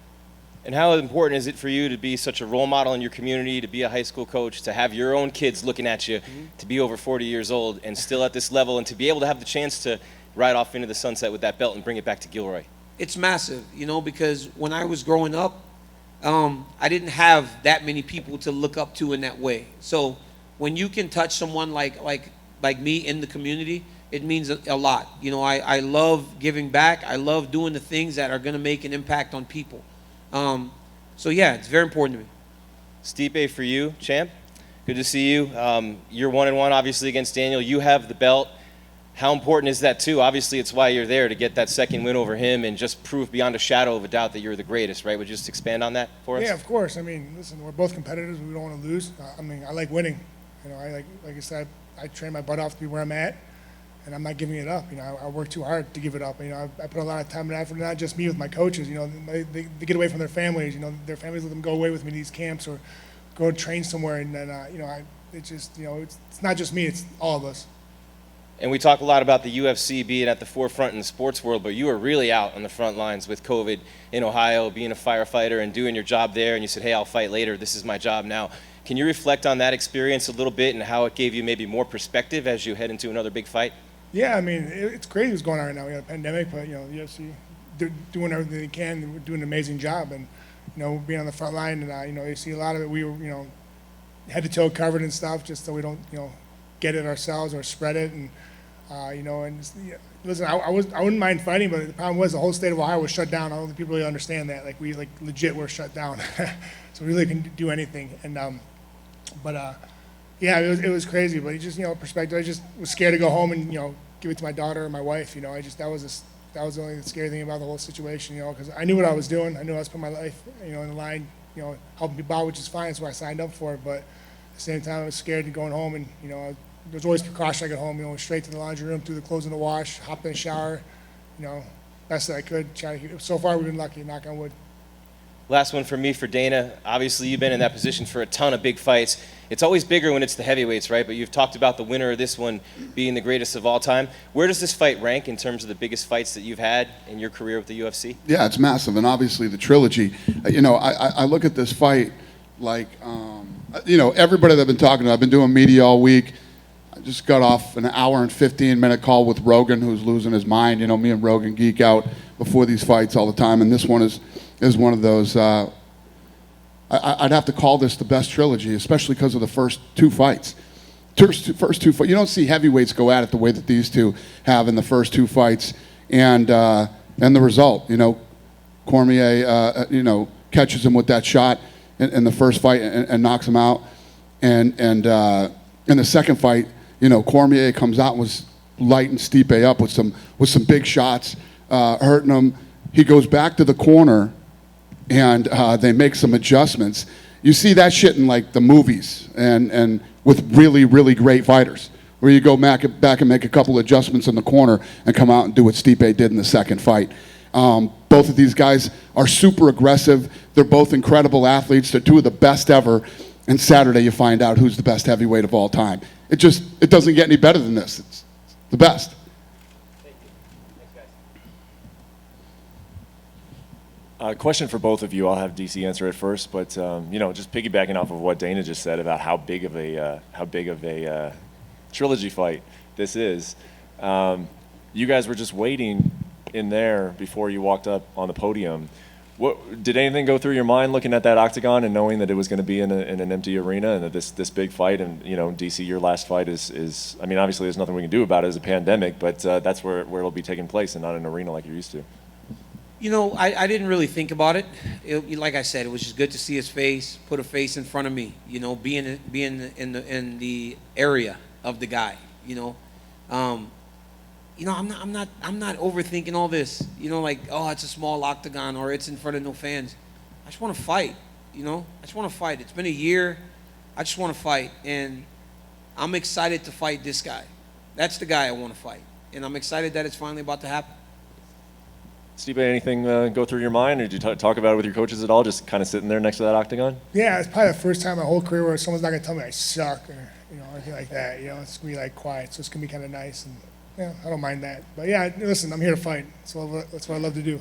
And how important is it for you to be such a role model in your community, to be a high school coach, to have your own kids looking at you, to be over 40 years old and still at this level, and to be able to have the chance to ride off into the sunset with that belt and bring it back to Gilroy? It's massive, because when I was growing up, I didn't have that many people to look up to in that way. So when you can touch someone like me in the community, it means a lot. You know, I love giving back. I love doing the things that are going to make an impact on people. So yeah, it's very important to me. Stipe, for you, champ, good to see you. You're 1-1, obviously, against Daniel. You have the belt. How important is that, too? Obviously, it's why you're there, to get that second win over him and just prove beyond a shadow of a doubt that you're the greatest, right? Would you just expand on that for us? Yeah, of course. I mean, listen, we're both competitors. We don't want to lose. I mean, I like winning. You know, like I said, I train my butt off to be where I'm at, and I'm not giving it up. You know, I work too hard to give it up. You know, I put a lot of time and effort, not just me with my coaches. You know, they get away from their families. You know, their families let them go away with me to these camps or go train somewhere, and then, you know, it's just, you know, it's not just me, it's all of us. And we talk a lot about the UFC being at the forefront in the sports world, but you were really out on the front lines with COVID in Ohio, being a firefighter and doing your job there, and you said, hey, I'll fight later, this is my job now. Can you reflect on that experience a little bit and how it gave you maybe more perspective as you head into another big fight? Yeah, I mean, it's crazy what's going on right now. We got a pandemic, but, you know, the UFC, they're doing everything they can, and we're doing an amazing job, and, you know, being on the front line, and, you know, you see a lot of it, we were, you know, head to toe covered and stuff, just so we don't, you know, get it ourselves or spread it, and, you know, and listen, I wouldn't mind fighting, but the problem was the whole state of Ohio was shut down. I don't think people really understand that. Like, we legit were shut down, so we really couldn't do anything. And yeah, it was crazy. But just, you know, perspective. I just was scared to go home and, you know, give it to my daughter or my wife. You know, that was the only scary thing about the whole situation. You know, because I knew what I was doing. I knew I was putting my life, you know, in the line. You know, helping people out, which is fine. That's what I signed up for. But at the same time, I was scared to going home, and, you know, there's always precaution. I get home, you know, straight to the laundry room, through the clothes in the wash, hop in the shower, you know, best that I could. So far, we've been lucky, knock on wood. Last one for me, for Dana. Obviously, you've been in that position for a ton of big fights. It's always bigger when it's the heavyweights, right? But you've talked about the winner of this one being the greatest of all time. Where does this fight rank in terms of the biggest fights that you've had in your career with the UFC? Yeah, it's massive, and obviously the trilogy. You know, I look at this fight like, you know, everybody that I've been talking to, I've been doing media all week. I just got off an hour and 15-minute call with Rogan, who's losing his mind. You know, me and Rogan geek out before these fights all the time, and this one is one of those. I'd have to call this the best trilogy, especially because of the first two fights. First two fights. You don't see heavyweights go at it the way that these two have in the first two fights, and the result. You know, Cormier, you know, catches him with that shot in the first fight and knocks him out, and in the second fight, you know, Cormier comes out and was lighting Stipe up with some big shots, hurting him. He goes back to the corner, and they make some adjustments. You see that shit in like the movies and with really, really great fighters, where you go back and make a couple adjustments in the corner and come out and do what Stipe did in the second fight. Both of these guys are super aggressive. They're both incredible athletes. They're two of the best ever. And Saturday you find out who's the best heavyweight of all time. It doesn't get any better than this. It's the best. Question for both of you. I'll have DC answer it first, but you know, just piggybacking off of what Dana just said about how big of a trilogy fight this is. You guys were just waiting in there before you walked up on the podium. What did anything go through your mind looking at that octagon and knowing that it was going to be in an empty arena and that this big fight, and you know, DC, your last fight is I mean, obviously there's nothing we can do about it as a pandemic, but that's where it'll be taking place and not an arena like you're used to. You know, I didn't really think about it. Like I said, it was just good to see his face, put a face in front of me. You know, be in the area of the guy. You know, I'm not overthinking all this. You know, like, oh, it's a small octagon or it's in front of no fans. I just want to fight. You know, I just want to fight. It's been a year. I just want to fight, and I'm excited to fight this guy. That's the guy I want to fight, and I'm excited that it's finally about to happen. Stipe, anything go through your mind, or did you talk about it with your coaches at all, just kind of sitting there next to that octagon? Yeah, it's probably the first time in my whole career where someone's not going to tell me I suck or, you know, anything like that. You know, it's going to be like quiet, so it's going to be kind of nice, and yeah, I don't mind that. But yeah, listen, I'm here to fight. That's what I love to do.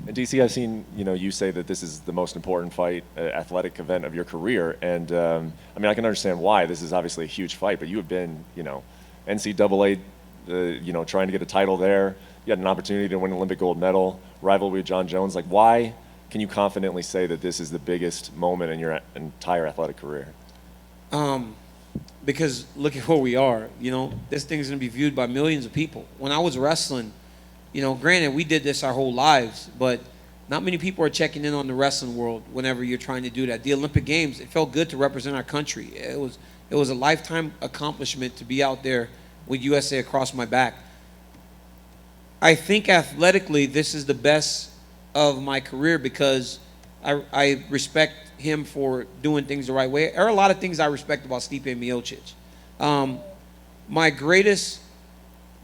And DC, I've seen you say that this is the most important fight, athletic event of your career, and I mean, I can understand why. This is obviously a huge fight, but you have been, you know, NCAA, you know, trying to get a title there. You had an opportunity to win an Olympic gold medal, rivalry with John Jones. Like, why can you confidently say that this is the biggest moment in your entire athletic career? because look at where we are. You know, this thing's going to be viewed by millions of people. When I was wrestling, you know, granted, we did this our whole lives, but not many people are checking in on the wrestling world whenever you're trying to do that. The Olympic Games, it felt good to represent our country. It was a lifetime accomplishment to be out there with USA across my back. I think athletically, this is the best of my career because I respect him for doing things the right way. There are a lot of things I respect about Stipe and Miocic. My greatest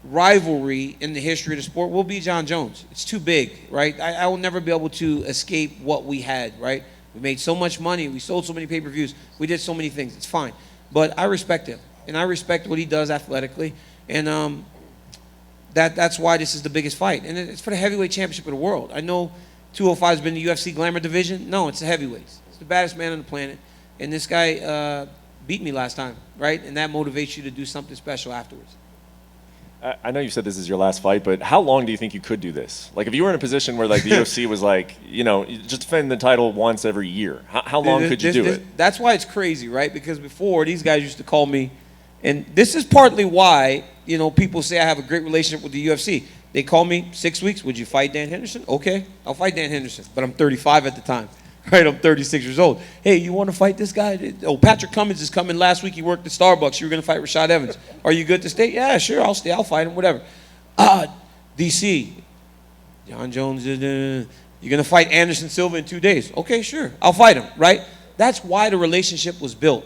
rivalry in the history of the sport will be John Jones. It's too big, right? I will never be able to escape what we had, right? We made so much money. We sold so many pay-per-views. We did so many things. It's fine. But I respect him, and I respect what he does athletically. And that's why this is the biggest fight. And it's for the heavyweight championship of the world. I know 205 has been the UFC glamour division. No, it's the heavyweights. It's the baddest man on the planet. And this guy beat me last time, right? And that motivates you to do something special afterwards. I know you said this is your last fight, but how long do you think you could do this? Like, if you were in a position where, like, the UFC was like, you know, just defend the title once every year, how long could you do it? That's why it's crazy, right? Because before, these guys used to call me, and this is partly why, you know, people say I have a great relationship with the UFC. They call me 6 weeks, would you fight Dan Henderson? Okay, I'll fight Dan Henderson, but I'm 35 at the time. Right, I'm 36 years old. Hey, you want to fight this guy? Oh, Patrick Cummins is coming last week. He worked at Starbucks. You were going to fight Rashad Evans. Are you good to stay? Yeah, sure, I'll stay. I'll fight him, whatever. DC, John Jones, you're going to fight Anderson Silva in 2 days. Okay, sure, I'll fight him, right? That's why the relationship was built.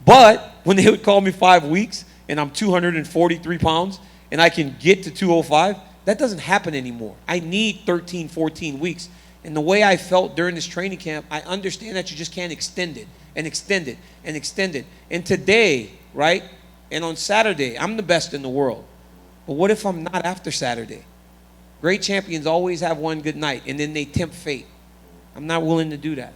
But when they would call me 5 weeks and I'm 243 pounds and I can get to 205, that doesn't happen anymore. I need 13, 14 weeks. And the way I felt during this training camp, I understand that you just can't extend it and extend it and extend it. And today, right, and on Saturday, I'm the best in the world. But what if I'm not after Saturday? Great champions always have one good night, and then they tempt fate. I'm not willing to do that.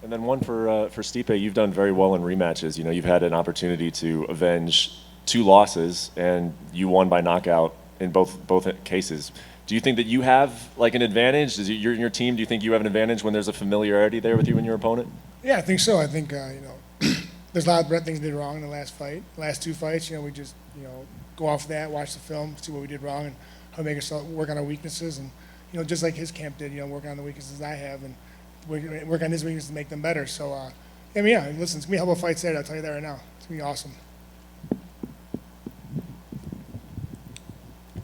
And then one for Stipe, you've done very well in rematches. You know, you've had an opportunity to avenge 2 losses, and you won by knockout in both cases. Do you think that you have like an advantage? You're in your team? Do you think you have an advantage when there's a familiarity there with you and your opponent? Yeah, I think so. I think you know, there's a lot of things we did wrong in the last fight, last 2 fights. You know, we just go off that, watch the film, see what we did wrong, and how to make ourselves work on our weaknesses, and just like his camp did, work on the weaknesses I have, and work on his weaknesses to make them better. So, I mean, yeah, listen, it's gonna be a hell of a fight Saturday. I'll tell you that right now. It's gonna be awesome.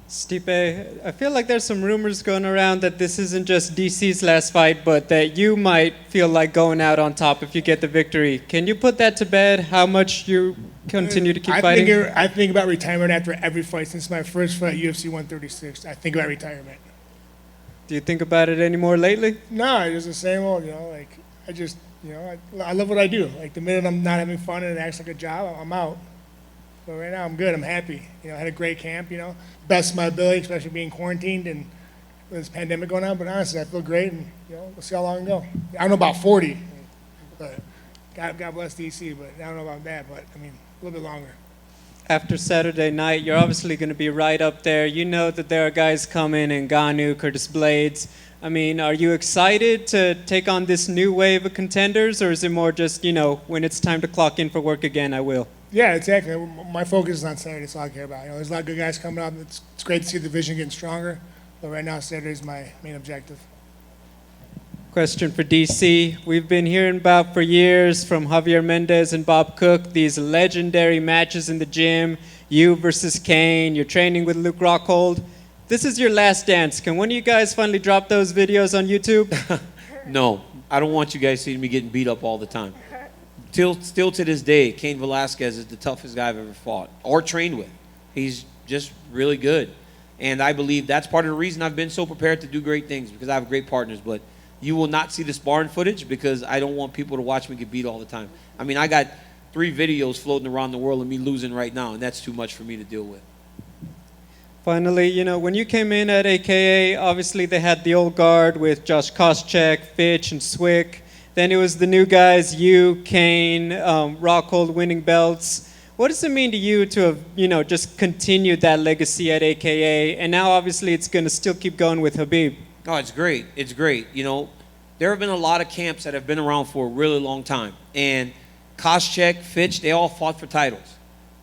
Stipe, I feel like there's some rumors going around that this isn't just DC's last fight, but that you might feel like going out on top if you get the victory. Can you put that to bed? How much you continue to keep fighting? I think about retirement after every fight. Since my first fight, UFC 136, I think about retirement. Do you think about it anymore lately? No, it's just the same old, like, I just, I love what I do. Like, the minute I'm not having fun and it acts like a job, I'm out. But right now, I'm good. I'm happy. I had a great camp, best of my ability, especially being quarantined and with this pandemic going on. But honestly, I feel great, and, we'll see how long I go. I don't know about 40, but God bless DC, but I don't know about that, but, I mean, a little bit longer. After Saturday night, you're obviously going to be right up there. You know that there are guys coming, and Ngannou, Curtis Blades. I mean, are you excited to take on this new wave of contenders, or is it more just, when it's time to clock in for work again, I will? Yeah, exactly. My focus is on Saturday. That's all I care about. There's a lot of good guys coming up. It's great to see the division getting stronger. But right now, Saturday is my main objective. Question for DC. We've been hearing about for years from Javier Mendez and Bob Cook these legendary matches in the gym. You versus Kane. You're training with Luke Rockhold. This is your last dance. Can one of you guys finally drop those videos on YouTube? No, I don't want you guys seeing me getting beat up all the time. Still to this day, Cain Velasquez is the toughest guy I've ever fought or trained with. He's just really good. And I believe that's part of the reason I've been so prepared to do great things, because I have great partners. But you will not see the sparring footage because I don't want people to watch me get beat all the time. I mean, I got 3 videos floating around the world of me losing right now, and that's too much for me to deal with. Finally, when you came in at AKA, obviously they had the old guard with Josh Koscheck, Fitch, and Swick. Then it was the new guys, you, Kane, Rockhold winning belts. What does it mean to you to have, just continued that legacy at AKA? And now, obviously, it's going to still keep going with Khabib. Oh, it's great. It's great. There have been a lot of camps that have been around for a really long time. And Koscheck, Fitch, they all fought for titles.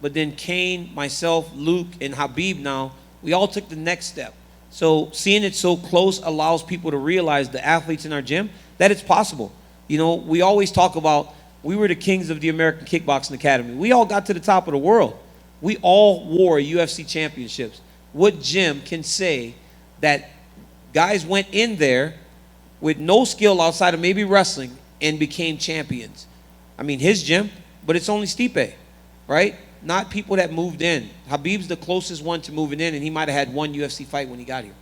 But then Kane, myself, Luke, and Habib now, we all took the next step. So seeing it so close allows people to realize, the athletes in our gym, that it's possible. You know, we always talk about, we were the kings of the American Kickboxing Academy. We all got to the top of the world. We all wore UFC championships. What gym can say that guys went in there with no skill outside of maybe wrestling and became champions? I mean, his gym, but it's only Stipe, right? Not people that moved in. Habib's the closest one to moving in, and he might have had one UFC fight when he got here.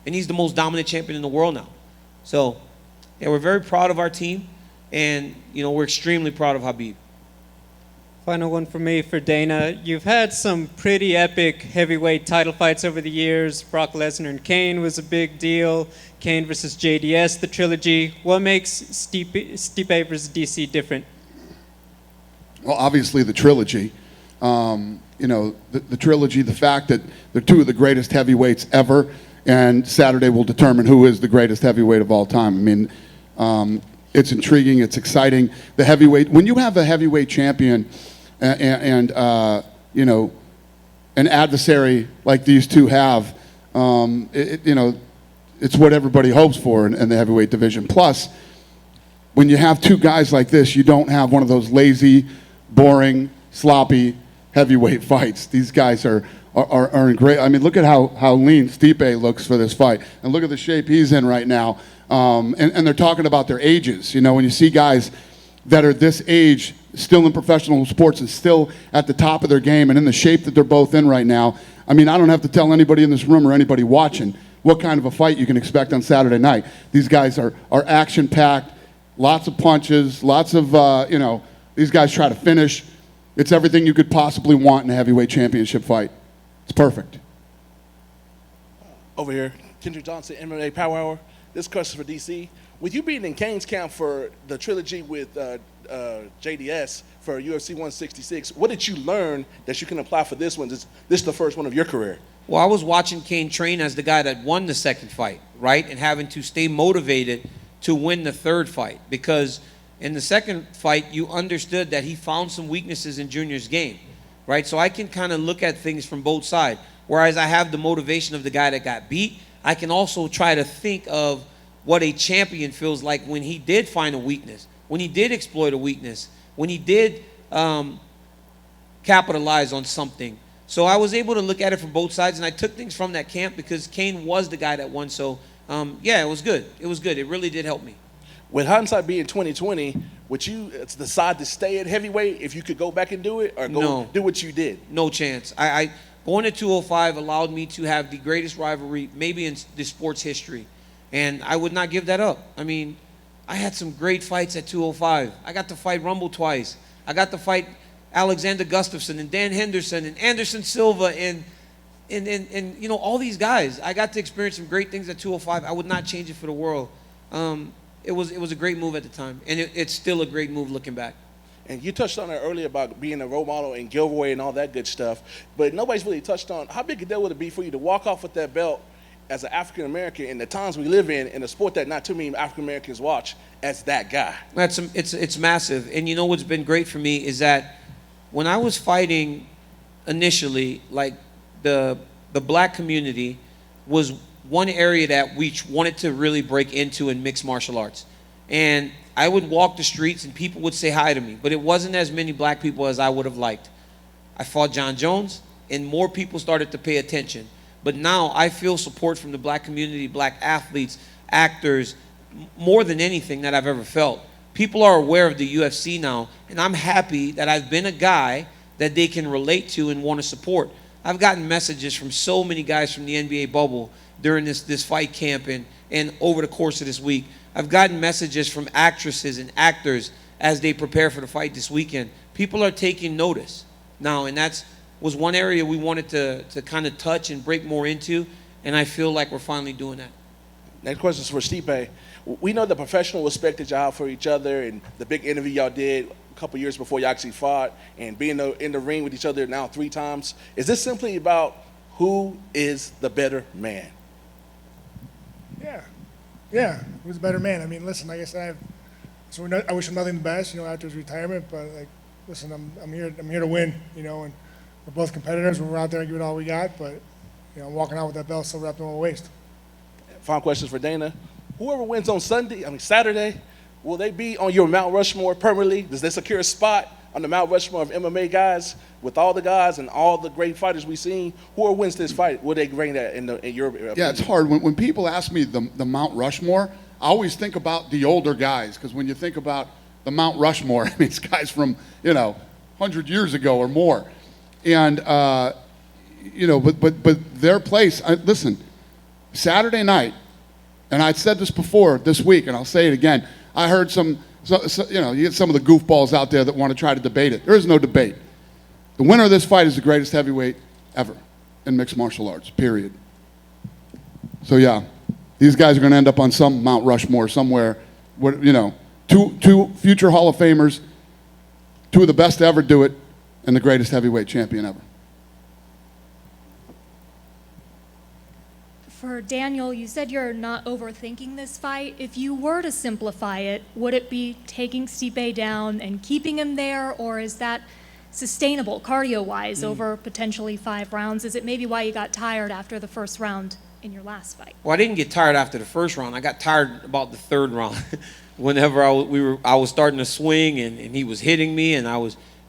And he's the most dominant champion in the world now. So, yeah, we're very proud of our team, and, you know, we're extremely proud of Habib. Final one for me, for Dana. You've had some pretty epic heavyweight title fights over the years. Brock Lesnar and Kane was a big deal. Kane versus JDS, the trilogy. What makes Stipe versus DC different? Well, obviously the trilogy. You know, the trilogy, the fact that they're two of the greatest heavyweights ever, and Saturday will determine who is the greatest heavyweight of all time. I mean, it's intriguing, it's exciting. The heavyweight, when you have a heavyweight champion and you know, an adversary like these two have, you know, it's what everybody hopes for in the heavyweight division. Plus, when you have two guys like this, you don't have one of those lazy, boring, sloppy heavyweight fights. These guys are in great. I mean, look at how lean Stipe looks for this fight, and look at the shape he's in right now. And they're talking about their ages. You know, when you see guys that are this age, still in professional sports and still at the top of their game and in the shape that they're both in right now, I mean, I don't have to tell anybody in this room or anybody watching what kind of a fight you can expect on Saturday night. These guys are action-packed, lots of punches, lots of, you know, these guys try to finish. It's everything you could possibly want in a heavyweight championship fight. It's perfect. Over here, Kendrick Johnson, MMA Power Hour. This question for DC. With you being in Kane's camp for the trilogy with JDS for UFC 166, what did you learn that you can apply for this one? This is the first one of your career. Well, I was watching Kane train as the guy that won the second fight, right? And having to stay motivated to win the third fight, because in the second fight, you understood that he found some weaknesses in Junior's game, right? So I can kind of look at things from both sides. Whereas I have the motivation of the guy that got beat, I can also try to think of what a champion feels like when he did find a weakness, when he did exploit a weakness, when he did capitalize on something. So I was able to look at it from both sides, and I took things from that camp because Kane was the guy that won. So, yeah, it was good. It was good. It really did help me. With hindsight being 2020, would you decide to stay at heavyweight if you could go back and do it, or go do what you did? No chance. I going to 205 allowed me to have the greatest rivalry maybe in the sports history, and I would not give that up. I mean, I had some great fights at 205. I got to fight Rumble twice. I got to fight Alexander Gustafsson and Dan Henderson and Anderson Silva and you know, all these guys. I got to experience some great things at 205. I would not change it for the world. It was a great move at the time, and it's still a great move looking back. And you touched on it earlier about being a role model and giveaway and all that good stuff, but nobody's really touched on how big a deal would it be for you to walk off with that belt as an African American in the times we live in a sport that not too many African Americans watch, as that guy. It's massive, and you know what's been great for me is that when I was fighting initially, like the black community was one area that we wanted to really break into in mixed martial arts. And I would walk the streets and people would say hi to me, but it wasn't as many black people as I would have liked. I fought John Jones, and more people started to pay attention. But now I feel support from the black community, black athletes, actors, more than anything that I've ever felt. People are aware of the UFC now, and I'm happy that I've been a guy that they can relate to and want to support. I've gotten messages from so many guys from the NBA bubble during this fight camp and over the course of this week. I've gotten messages from actresses and actors as they prepare for the fight this weekend. People are taking notice now, and that was one area we wanted to kind of touch and break more into, and I feel like we're finally doing that. Next question is for Stipe. We know the professional respect that y'all have for each other and the big interview y'all did a couple years before you actually fought, and being in the ring with each other now 3 times. Is this simply about who is the better man? Yeah, who's a better man? I mean, listen, like I said, I wish him nothing the best, you know, after his retirement. But like listen, I'm here to win, you know, and we're both competitors. We're out there and give it all we got, but, you know, I'm walking out with that belt still wrapped around my waist. Final questions for Dana. Whoever wins on Saturday, will they be on your Mount Rushmore permanently? Does they secure a spot on the Mount Rushmore of MMA guys with all the guys and all the great fighters we've seen? Whoever wins this fight, will they bring that in your opinion? Yeah, it's hard. When people ask me the Mount Rushmore, I always think about the older guys, because when you think about the Mount Rushmore, I mean, it's guys from, 100 years ago or more. And, but their place, listen, Saturday night, and I said this before this week, and I'll say it again, I heard you get some of the goofballs out there that want to try to debate it. There is no debate. The winner of this fight is the greatest heavyweight ever in mixed martial arts, period. So yeah, these guys are going to end up on some Mount Rushmore somewhere, two future Hall of Famers, two of the best to ever do it, and the greatest heavyweight champion ever. For Daniel, you said you're not overthinking this fight. If you were to simplify it, would it be taking Stipe down and keeping him there, or is that sustainable cardio-wise over potentially 5 rounds? Is it maybe why you got tired after the first round in your last fight? Well, I didn't get tired after the first round. I got tired about the third round. Whenever I was starting to swing and he was hitting me, and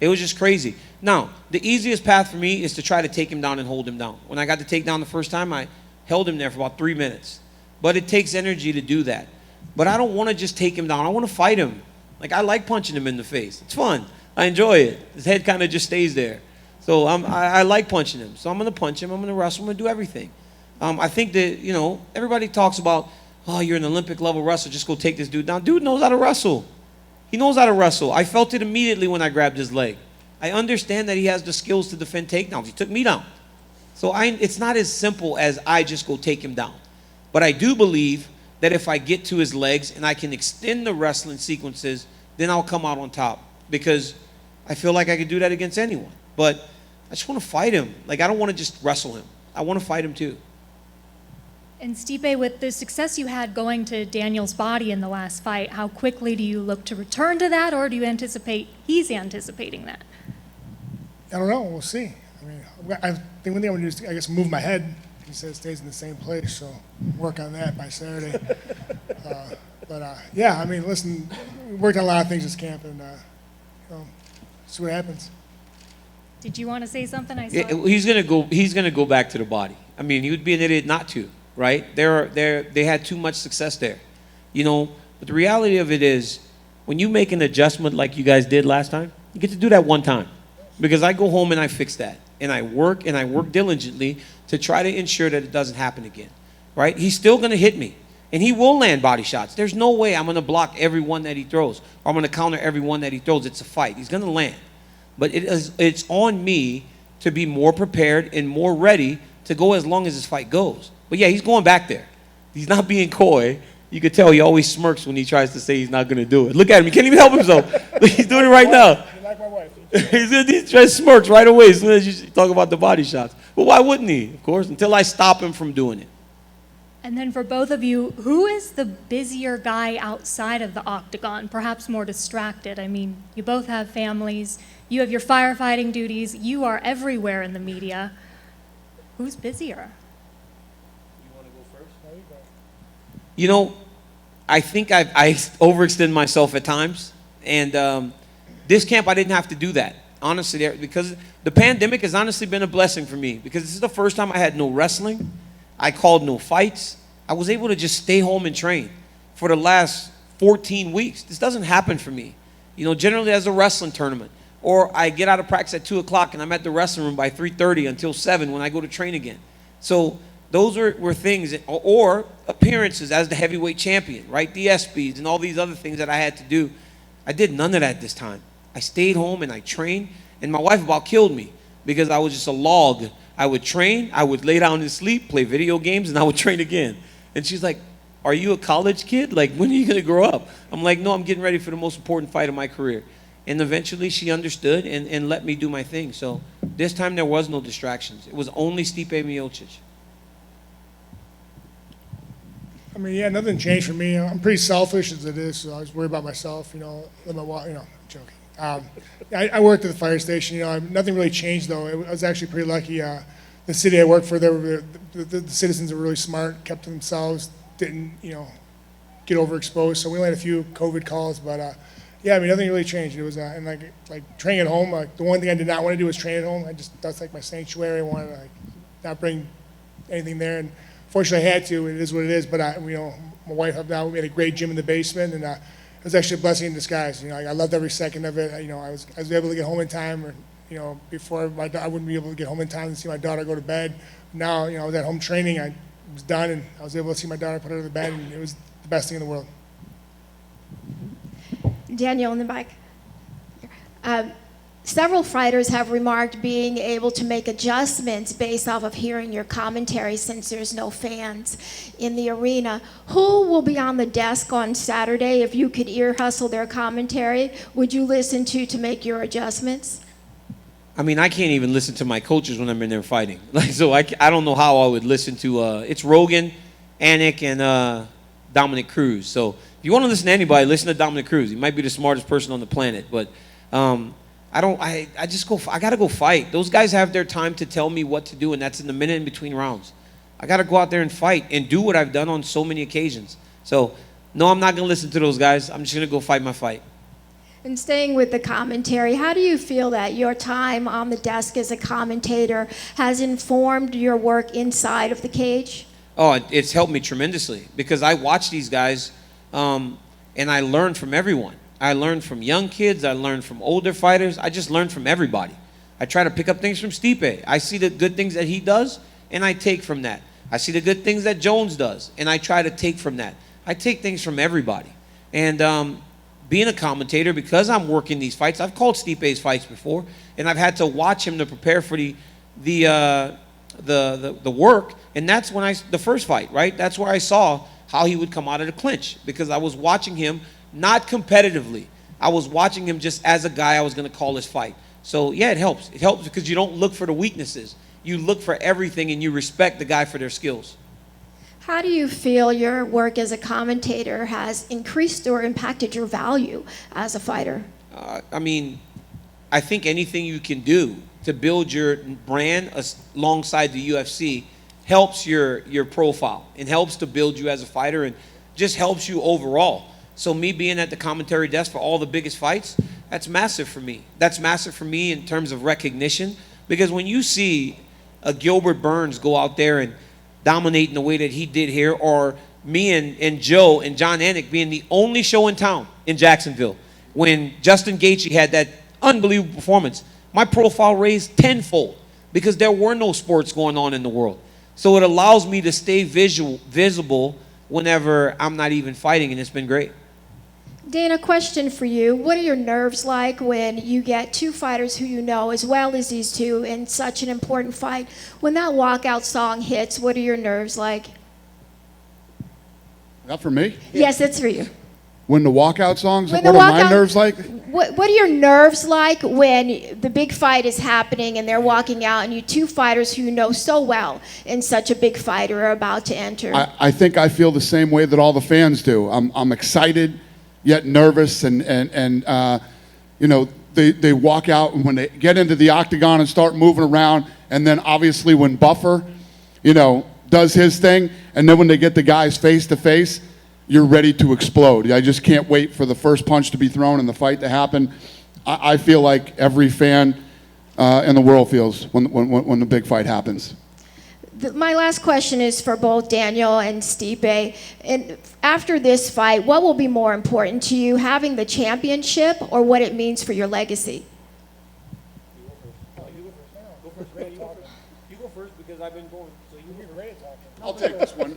it was just crazy. Now, the easiest path for me is to try to take him down and hold him down. When I got the takedown the first time, I held him there for about 3 minutes. But it takes energy to do that. But I don't want to just take him down. I want to fight him. Like, I like punching him in the face. It's fun. I enjoy it. His head kind of just stays there. So I like punching him. So I'm going to punch him. I'm going to wrestle. I'm going to do everything. I think that, everybody talks about, oh, you're an Olympic level wrestler. Just go take this dude down. Dude knows how to wrestle. He knows how to wrestle. I felt it immediately when I grabbed his leg. I understand that he has the skills to defend takedowns. He took me down. So it's not as simple as I just go take him down. But I do believe that if I get to his legs and I can extend the wrestling sequences, then I'll come out on top, because I feel like I could do that against anyone. But I just want to fight him. Like, I don't want to just wrestle him. I want to fight him too. And Stipe, with the success you had going to Daniel's body in the last fight, how quickly do you look to return to that, or do you anticipate he's anticipating that? I don't know. We'll see. I mean, I think one thing I'm going to do is, I guess, move my head. He said it stays in the same place, so work on that by Saturday. Yeah, I mean, listen, we worked on a lot of things this camp, and see what happens. Did you want to say something? I saw He's gonna go back to the body. I mean, he would be an idiot not to, right? They had too much success there, But the reality of it is, when you make an adjustment like you guys did last time, you get to do that one time. Because I go home and I fix that. And I work diligently to try to ensure that it doesn't happen again, right? He's still going to hit me. And he will land body shots. There's no way I'm going to block every one that he throws, or I'm going to counter every one that he throws. It's a fight. He's going to land. But it's on me to be more prepared and more ready to go as long as this fight goes. But yeah, he's going back there. He's not being coy. You could tell he always smirks when he tries to say he's not going to do it. Look at him. He can't even help himself. He's doing it right now. Like my wife. He just smirks right away as soon as you talk about the body shots. But why wouldn't he? Of course, until I stop him from doing it. And then for both of you, who is the busier guy outside of the octagon, perhaps more distracted? I mean, you both have families. You have your firefighting duties. You are everywhere in the media. Who's busier? You want to go first? No, you go. I think I overextend myself at times. And this camp, I didn't have to do that, honestly, because the pandemic has honestly been a blessing for me, because this is the first time I had no wrestling. I called no fights. I was able to just stay home and train for the last 14 weeks. This doesn't happen for me. Generally as a wrestling tournament, or I get out of practice at 2 o'clock and I'm at the wrestling room by 3:30 until 7 when I go to train again. So those were things, or appearances as the heavyweight champion, right? The ESPYs and all these other things that I had to do. I did none of that this time. I stayed home and I trained, and my wife about killed me because I was just a log. I would train, I would lay down and sleep, play video games, and I would train again. And she's like, are you a college kid? Like, when are you going to grow up? I'm like, no, I'm getting ready for the most important fight of my career. And eventually she understood and let me do my thing. So this time there was no distractions. It was only Stipe Miocic. I mean, yeah, nothing changed for me. I'm pretty selfish as it is, so I was worried about myself, let my wife, I'm joking. I worked at the fire station. Nothing really changed though. I was actually pretty lucky. The city I worked for, the citizens were really smart, kept to themselves, didn't get overexposed. So we only had a few COVID calls, but yeah, nothing really changed. It was and like training at home. Like the one thing I did not want to do was train at home. That's like my sanctuary. I wanted to not bring anything there, and fortunately I had to. It is what it is. But my wife helped out. We had a great gym in the basement, and it was actually a blessing in disguise. I loved every second of it. I was able to get home in time, or before I wouldn't be able to get home in time and see my daughter go to bed. Now I was at home training. I was done, and I was able to see my daughter put her to bed, and it was the best thing in the world. Daniel in the back. Several fighters have remarked being able to make adjustments based off of hearing your commentary since there's no fans in the arena. Who will be on the desk on Saturday if you could ear hustle their commentary? Would you listen to make your adjustments? I can't even listen to my coaches when I'm in there fighting. So I don't know how I would listen to, it's Rogan, Anik, and Dominic Cruz. So if you want to listen to anybody, listen to Dominic Cruz. He might be the smartest person on the planet, but I got to go fight. Those guys have their time to tell me what to do, and that's in the minute in between rounds. I got to go out there and fight and do what I've done on so many occasions. So, no, I'm not going to listen to those guys. I'm just going to go fight my fight. And staying with the commentary, how do you feel that your time on the desk as a commentator has informed your work inside of the cage? Oh, it's helped me tremendously because I watch these guys and I learn from everyone. I learn from young kids. I learn from older fighters. I just learn from everybody. I try to pick up things from Stipe. I see the good things that he does, and I take from that. I see the good things that Jones does, and I try to take from that. I take things from everybody. And being a commentator, because I'm working these fights, I've called Stipe's fights before, and I've had to watch him to prepare for the work, and that's when the first fight, right? That's where I saw how he would come out of the clinch, because I was watching him not competitively. I was watching him just as a guy I was going to call his fight. So yeah, it helps. It helps because you don't look for the weaknesses. You look for everything and you respect the guy for their skills. How do you feel your work as a commentator has increased or impacted your value as a fighter? I think anything you can do to build your brand alongside the UFC helps your profile and helps to build you as a fighter and just helps you overall. So me being at the commentary desk for all the biggest fights, that's massive for me. That's massive for me in terms of recognition, because when you see a Gilbert Burns go out there and dominate in the way that he did here, or me and Joe and John Anik being the only show in town in Jacksonville, when Justin Gaethje had that unbelievable performance, my profile raised tenfold because there were no sports going on in the world. So it allows me to stay visible whenever I'm not even fighting, and it's been great. Dana, question for you. What are your nerves like when you get two fighters who you know as well as these two in such an important fight? When that walkout song hits, what are your nerves like? That for me? Yes, it's for you. When the walkout songs, what are my nerves like? What are your nerves like when the big fight is happening and they're walking out and you two fighters who you know so well in such a big fight are about to enter? I think I feel the same way that all the fans do. I'm excited, yet nervous, and they walk out, and when they get into the octagon and start moving around, and then obviously when Buffer, does his thing, and then when they get the guys face to face, you're ready to explode. I just can't wait for the first punch to be thrown and the fight to happen. I feel like every fan in the world feels when the big fight happens. My last question is for both Daniel and Stipe. And after this fight, what will be more important to you, having the championship or what it means for your legacy? You go first because I've been going. So you hear Ray talking. I'll take this one.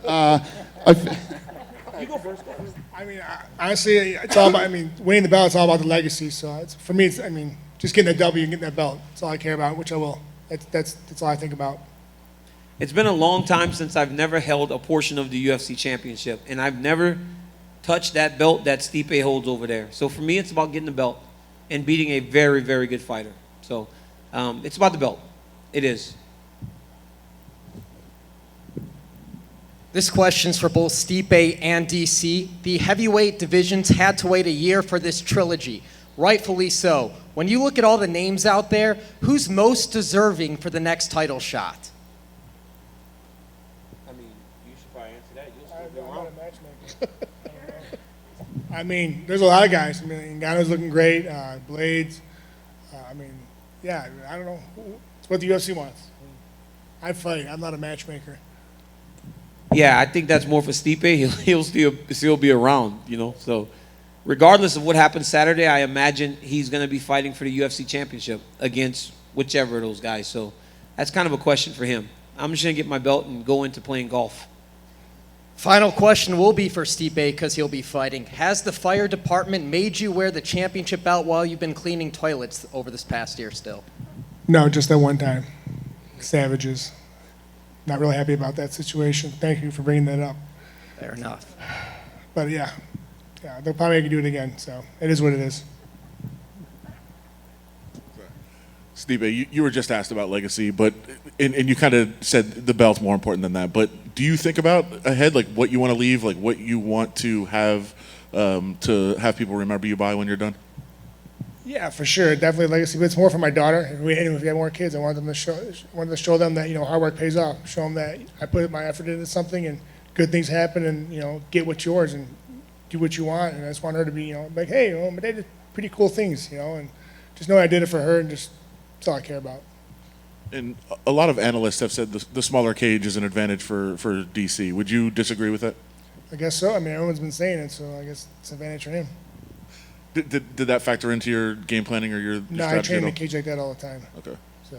You go first. Honestly, it's all about. Winning the belt. It's all about the legacy. So for me, it's just getting that W and getting that belt. That's all I care about, which I will. That's all I think about. It's been a long time since I've never held a portion of the UFC championship, and I've never touched that belt that Stipe holds over there. So for me, it's about getting the belt and beating a very, very good fighter. So it's about the belt. It is. This question's for both Stipe and DC. The heavyweight divisions had to wait a year for this trilogy. rightfully so. When you look at all the names out there, who's most deserving for the next title shot? I mean, you should probably answer that. You'll still be wrong. I mean, there's a lot of guys. I mean, Ngannou's looking great. Blades. I mean, yeah, I don't know. It's what the UFC wants. I fight. I'm not a matchmaker. Yeah, I think that's more for Stipe. He'll still be around, you know. So, regardless of what happens Saturday, I imagine he's going to be fighting for the UFC championship against whichever of those guys. So, that's kind of a question for him. I'm just going to get my belt and go into playing golf. Final question will be for Stipe because he'll be fighting. Has the fire department made you wear the championship belt while you've been cleaning toilets over this past year still? No, just that one time. Savages. Not really happy about that situation. Thank you for bringing that up. Fair enough. But yeah, they'll probably make you do it again. So it is what it is. Stipe, you were just asked about legacy, but and you kind of said the belt's more important than that. But do you think about ahead, like what you want to leave, like what you want to have people remember you by when you're done? Yeah, for sure, definitely legacy. But it's more for my daughter. If we had more kids, I wanted to show them that hard work pays off. Show them that I put my effort into something and good things happen, and get what's yours and do what you want. And I just want her to be like, hey, my dad did pretty cool things, and just know I did it for her, and just that's all I care about. And a lot of analysts have said the smaller cage is an advantage for DC. Would you disagree with that? I guess so. I mean, everyone's been saying it, so I guess it's an advantage for him. Did that factor into your game planning or your No, I train in a cage like that all the time. Okay. So.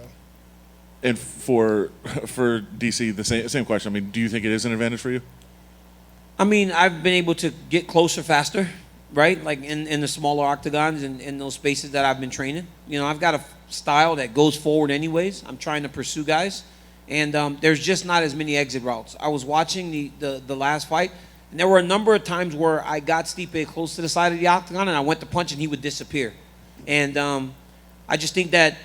And for DC, the same question. I mean, do you think it is an advantage for you? I mean, I've been able to get closer faster, right? Like in the smaller octagons and in those spaces that I've been training. I've got a style that goes forward anyways. I'm trying to pursue guys. And there's just not as many exit routes. I was watching the last fight, and there were a number of times where I got Stipe close to the side of the octagon, and I went to punch, and he would disappear. And I just think that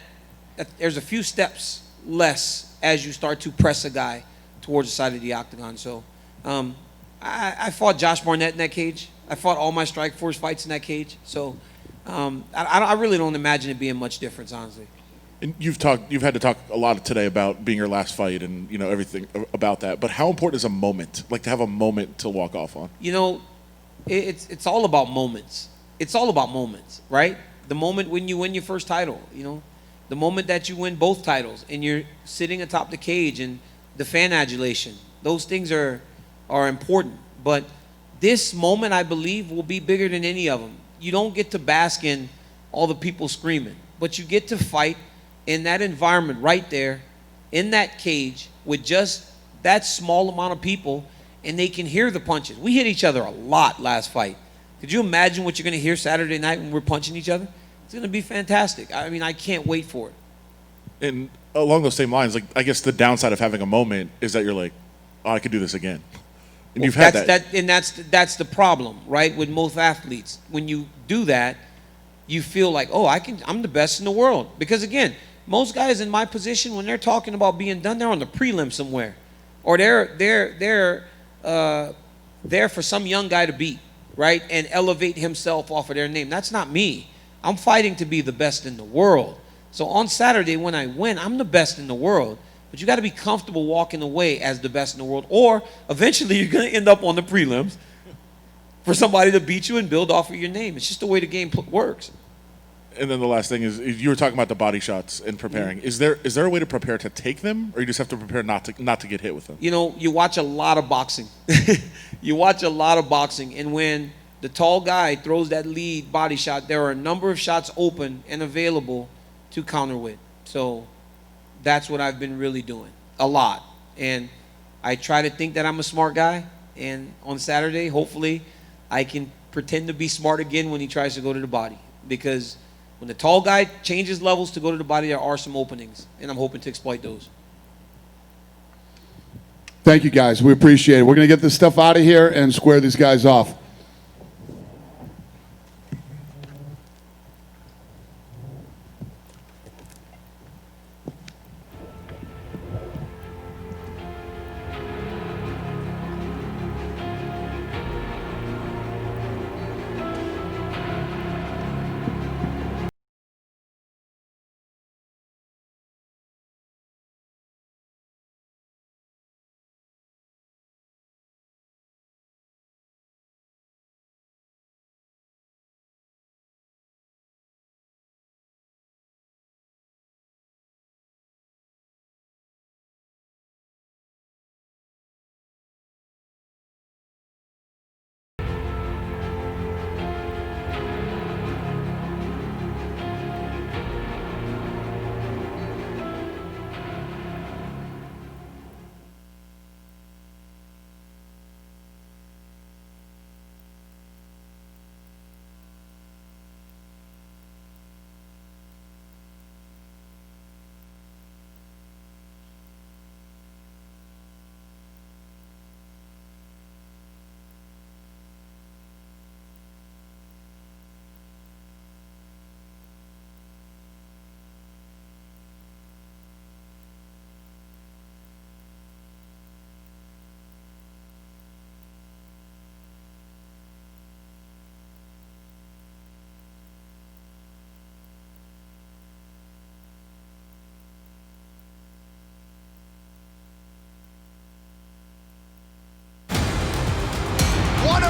there's a few steps less as you start to press a guy towards the side of the octagon. So I fought Josh Barnett in that cage. I fought all my Strikeforce fights in that cage. So I really don't imagine it being much difference, honestly. And you've had to talk a lot today about being your last fight and everything about that. But how important is a moment, like to have a moment to walk off on? It's all about moments. It's all about moments, right? The moment when you win your first title, the moment that you win both titles and you're sitting atop the cage and the fan adulation. Those things are important. But this moment, I believe, will be bigger than any of them. You don't get to bask in all the people screaming, but you get to fight in that environment right there, in that cage, with just that small amount of people, and they can hear the punches. We hit each other a lot last fight. Could you imagine what you're going to hear Saturday night when we're punching each other? It's going to be fantastic. I mean, I can't wait for it. And along those same lines, like I guess the downside of having a moment is that you're like, oh, I could do this again. And you've had that. And that's the problem, right? With most athletes, when you do that, you feel like, oh, I'm the best in the world. Because again, most guys in my position, when they're talking about being done, they're on the prelim somewhere, or they're there for some young guy to beat, right, and elevate himself off of their name. That's not me. I'm fighting to be the best in the world. So on Saturday when I win, I'm the best in the world. But you got to be comfortable walking away as the best in the world, or eventually you're going to end up on the prelims for somebody to beat you and build off of your name. It's just the way the game works. And then the last thing is you were talking about the body shots and preparing. Is there a way to prepare to take them, or you just have to prepare not to get hit with them? You watch a lot of boxing. You watch a lot of boxing, and when the tall guy throws that lead body shot, there are a number of shots open and available to counter with. So that's what I've been really doing, a lot. And I try to think that I'm a smart guy, and on Saturday, hopefully, I can pretend to be smart again when he tries to go to the body, because when the tall guy changes levels to go to the body, there are some openings, and I'm hoping to exploit those. Thank you, guys. We appreciate it. We're going to get this stuff out of here and square these guys off.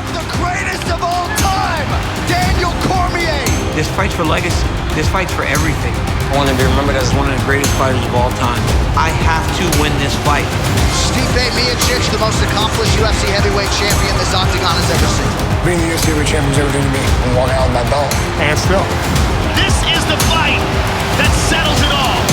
of the greatest of all time, Daniel Cormier. This fight's for legacy. This fight's for everything. I want to be remembered as one of the greatest fighters of all time. I have to win this fight. Stipe Miocic, the most accomplished UFC heavyweight champion this octagon has ever seen. Being the UFC heavyweight champion is everything to me. I'm walking out with my belt. And still. This is the fight that settles it all.